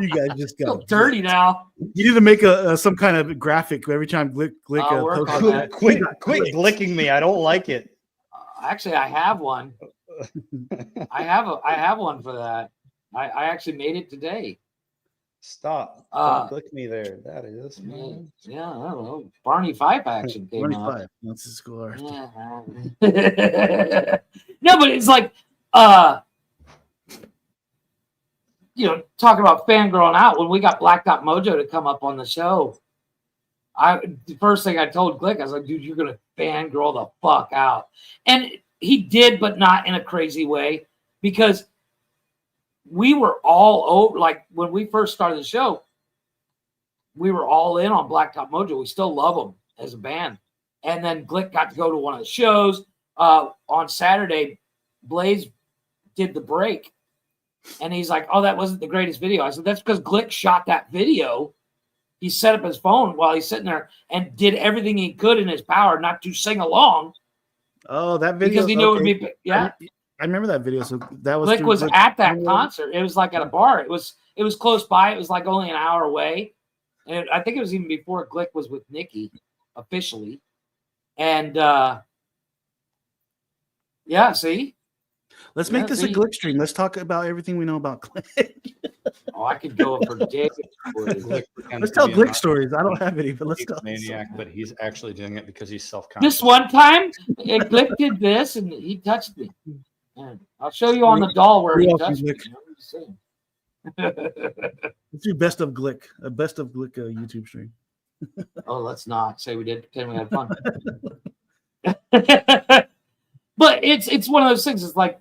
You guys just got dirty now. You need to make some kind of graphic every time Glick Quit glicking me. I don't like it. Actually, I have one. I have one for that. I actually made it today. Stop. Don't click me there. That is, man. Yeah, I don't know. Barney Fife action came Barney up. Fife. That's the score. Yeah. No, but it's like, talking about fangirling out. When we got Black Dot Mojo to come up on the show, the first thing I told Glick, I was like, dude, you're gonna fangirl the fuck out. And he did, but not in a crazy way, because we were all over. Like when we first started the show, we were all in on Black Top Mojo. We still love them as a band. And then Glick got to go to one of the shows. On Saturday, Blaze did the break. And he's like, oh, that wasn't the greatest video. I said, that's because Glick shot that video. He set up his phone while he's sitting there and did everything he could in his power not to sing along. Oh, that video. Because he knew it would be, yeah. I remember that video. So that was Glick was at that concert. It was like at a bar. It was close by. It was like only an hour away. And I think it was even before Glick was with Nikki officially. And yeah, see? Let's make this a Glick stream. Let's talk about everything we know about Glick. Oh, I could go for days. Let's tell Glick stories. I don't have any, but let's tell. Maniac, but he's actually doing it because he's self-conscious. This one time, Glick did this, and he touched me. And I'll show you on the doll where he touched me. Let's do best of Glick, a best of Glick YouTube stream. Oh, let's not say we did. Pretend we had fun. But it's one of those things. It's like,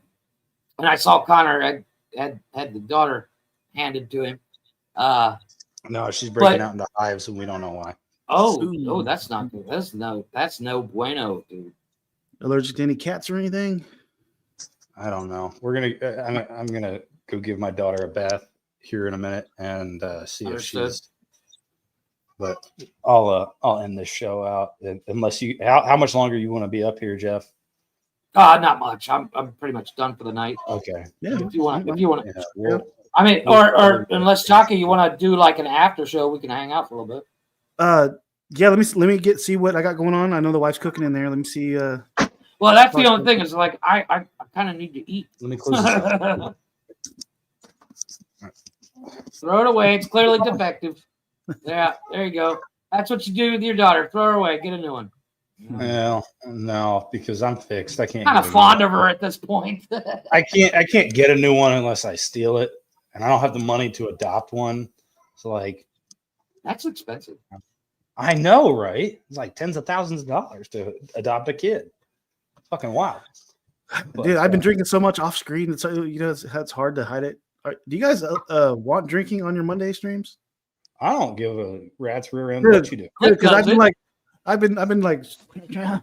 and I saw Connor had the daughter handed to him. No, she's breaking out into hives, and we don't know why. Oh, that's not good. That's no bueno, dude. Allergic to any cats or anything? I don't know. I'm gonna go give my daughter a bath here in a minute and see if she's. But I'll end this show out unless you. How much longer you want to be up here, Jeff? Not much. I'm pretty much done for the night. Okay. Yeah. If you want. Yeah, I mean, or unless Chaka, you want to do like an after show, we can hang out for a little bit. Yeah. Let me see what I got going on. I know the wife's cooking in there. Let me see. Well, that's the only thing is like I kind of need to eat. Let me close this up. Throw it away. It's clearly defective. Yeah, there you go. That's what you do with your daughter. Throw her away. Get a new one. Well, no, because I'm fixed. I can't. Kind of fond of her at this point. I can't get a new one unless I steal it, and I don't have the money to adopt one. So like, that's expensive. I know, right? It's like tens of thousands of dollars to adopt a kid. Fucking wild. But, dude, I've been drinking so much off screen. It's it's hard to hide it. Do you guys want drinking on your Monday streams? I don't give a rat's rear end what you do. Because I've been like,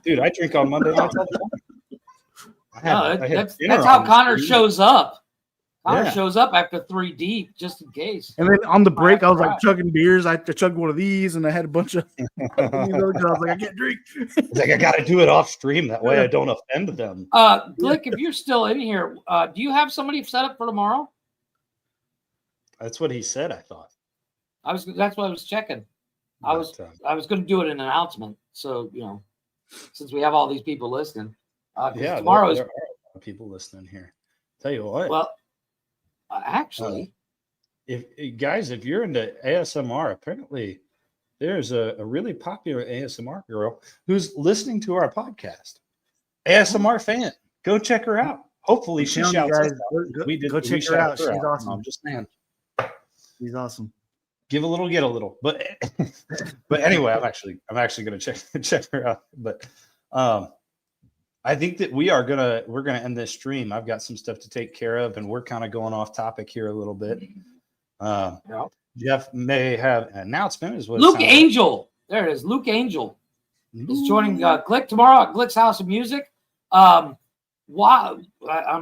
dude, I drink on Monday nights all the time. That's how Connor shows up. Connor shows up after 3 deep, just in case. And then on the break, I was like chugging beers. I chugged one of these, and I had a bunch of. I was like, I can't drink. It's like I got to do it off stream. That way, I don't offend them. Glick, if you're still in here, do you have somebody set up for tomorrow? That's what he said. I thought. That's what I was checking. I was going to do it in an announcement. So since we have all these people listening, tomorrow there are people listening here. Tell you what. Well. Actually, if you're into ASMR, apparently there's a really popular ASMR girl who's listening to our podcast. ASMR fan, go check her out. Hopefully she shouts us out. Go check her out. She's awesome. I'm just saying, she's awesome. Give a little, get a little. But anyway, I'm actually gonna check her out. But I think that we're gonna end this stream. I've got some stuff to take care of, and we're kind of going off topic here a little bit. Jeff may have an announcement. Is what Luke Angel. There it is. Luke Angel is joining Glick tomorrow at Glick's House of Music. I'm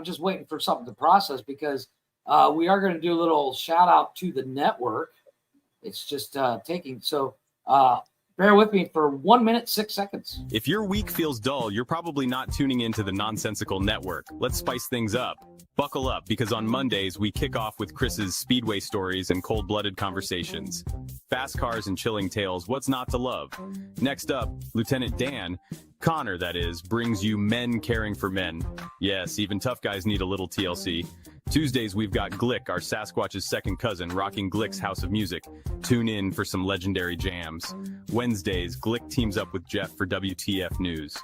just waiting for something to process because we are going to do a little shout out to the network. It's just taking so. Bear with me for 1 minute, 6 seconds. If your week feels dull, you're probably not tuning into the Nonsensical Network. Let's spice things up. Buckle up, because on Mondays, we kick off with Chris's Speedway stories and cold-blooded conversations. Fast cars and chilling tales, what's not to love? Next up, Lieutenant Dan, Connor that is, brings you men caring for men. Yes, even tough guys need a little TLC. Tuesdays, we've got Glick, our Sasquatch's second cousin, rocking Glick's House of Music. Tune in for some legendary jams. Wednesdays, Glick teams up with Jeff for WTF News.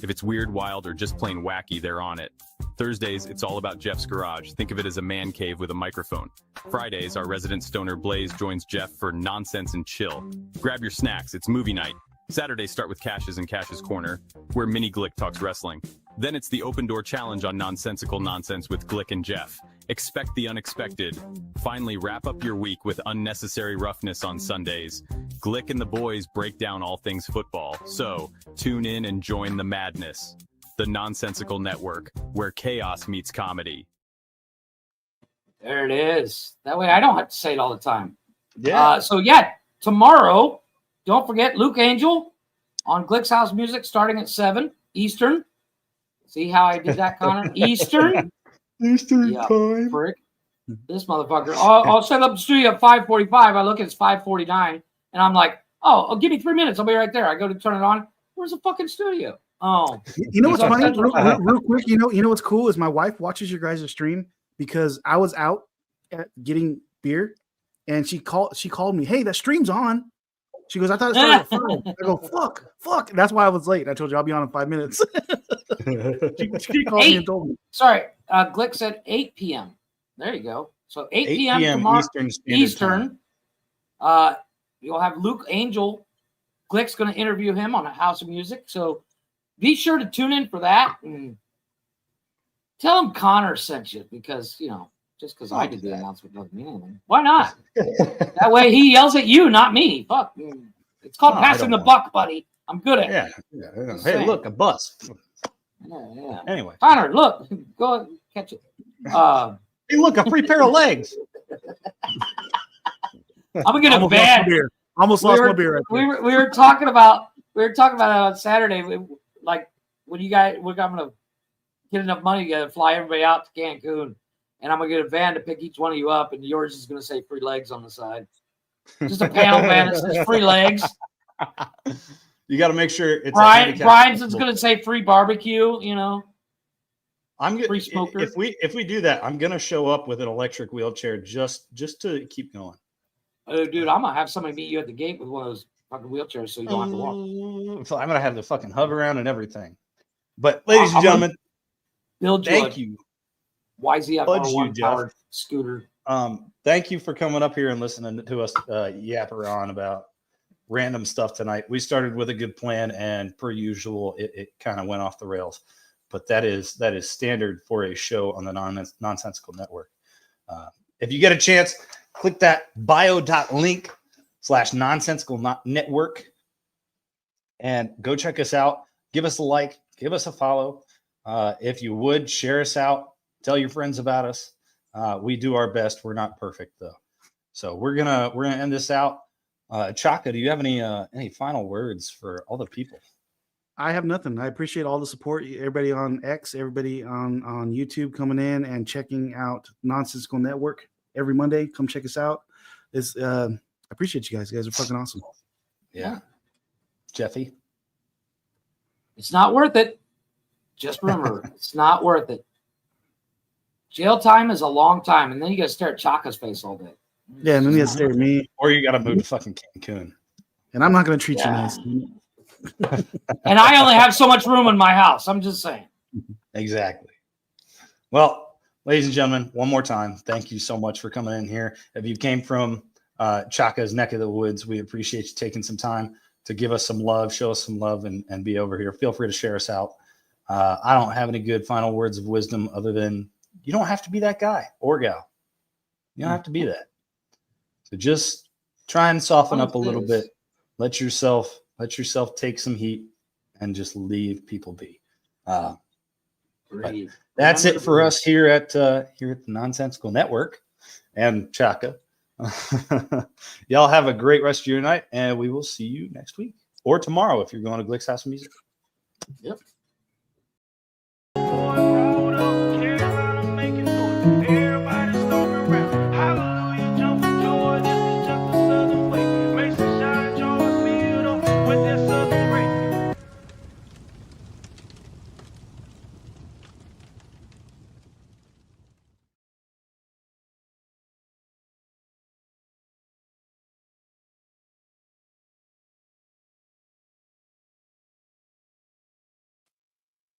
If it's weird, wild, or just plain wacky, they're on it. Thursdays, it's all about Jeff's garage. Think of it as a man cave with a microphone. Fridays, our resident stoner Blaze joins Jeff for Nonsense and Chill. Grab your snacks, it's movie night. Saturdays start with Cash's and Cash's Corner, where Mini Glick talks wrestling. Then it's the Open Door Challenge on Nonsensical Nonsense with Glick and Jeff. Expect the unexpected. Finally, wrap up your week with unnecessary roughness on Sundays. Glick and the boys break down all things football. So, tune in and join the madness. The Nonsensical Network, where chaos meets comedy. There it is. That way I don't have to say it all the time. Yeah. Tomorrow, don't forget Luke Angel on Glick's House Music starting at 7 Eastern. See how I did that, Connor? Eastern time. Frick. This motherfucker. I'll set up the studio at 5:45. I look, it's 5:49, and I'm like, oh, give me 3 minutes. I'll be right there. I go to turn it on. Where's the fucking studio? Oh, you know what's funny? Real quick, you know what's cool is my wife watches your guys' stream because I was out getting beer, and she called me. Hey, that stream's on. She goes, I thought it started at 5. I go, fuck. That's why I was late. I told you I'll be on in 5 minutes. she called me and told me. Sorry, Glick said 8 p.m. There you go. So 8 p.m. tomorrow Eastern. You'll have Luke Angel. Glick's going to interview him on a House of Music. So be sure to tune in for that. And tell him Connor sent you because, just because I did the announcement doesn't mean anything. Why not? That way he yells at you, not me. Fuck. It's called passing the buck, buddy. I'm good at it. Yeah. Hey, look, a bus. Yeah. Anyway. Connor, look. Go catch it. Hey, look, a free pair of legs. I'm going to get a bad. Almost lost my beer. We were talking about it on Saturday. When I'm going to get enough money to fly everybody out to Cancun. And I'm going to get a van to pick each one of you up, and yours is going to say free legs on the side. Just a panel van that says free legs. You got to make sure it's Brian's is going to say free barbecue, free smoker. If we do that, I'm going to show up with an electric wheelchair just to keep going. Oh, dude, I'm going to have somebody meet you at the gate with one of those fucking wheelchairs so you don't have to walk. So I'm going to have the fucking hover around and everything. But ladies and gentlemen, thank you. YZF powered scooter. Thank you for coming up here and listening to us yapper on about random stuff tonight. We started with a good plan, and per usual, it kind of went off the rails. But that is standard for a show on the Nonsensical Network. If you get a chance, click that bio.link/Nonsensical Network and go check us out. Give us a like, give us a follow. If you would share us out, tell your friends about us. We do our best. We're not perfect though. So we're gonna end this out. Chaka, do you have any final words for all the people? I have nothing. I appreciate all the support. Everybody on X, everybody on YouTube coming in and checking out Nonsensical Network every Monday. Come check us out. I appreciate you guys. You guys are fucking awesome. Yeah. Jeffy? It's not worth it. Just remember, it's not worth it. Jail time is a long time, and then you got to stare at Chaka's face all day. Yeah, and then you got to stare at me. Or you got to move to fucking Cancun. And I'm not going to treat you nice. And I only have so much room in my house. I'm just saying. Exactly. Well, ladies and gentlemen, one more time, thank you so much for coming in here. If you came from Chaka's neck of the woods, we appreciate you taking some time to give us some love, show us some love, and be over here. Feel free to share us out. I don't have any good final words of wisdom other than you don't have to be that guy or gal. You don't have to be that. So just try and soften up a little bit. Let yourself take some heat and just leave people be. That's it for us here at the Nonsensical Network and Chaka. Y'all have a great rest of your night, and we will see you next week or tomorrow if you're going to Glick's House of Music. Yep. Boy, hold up, care about 'em making noise.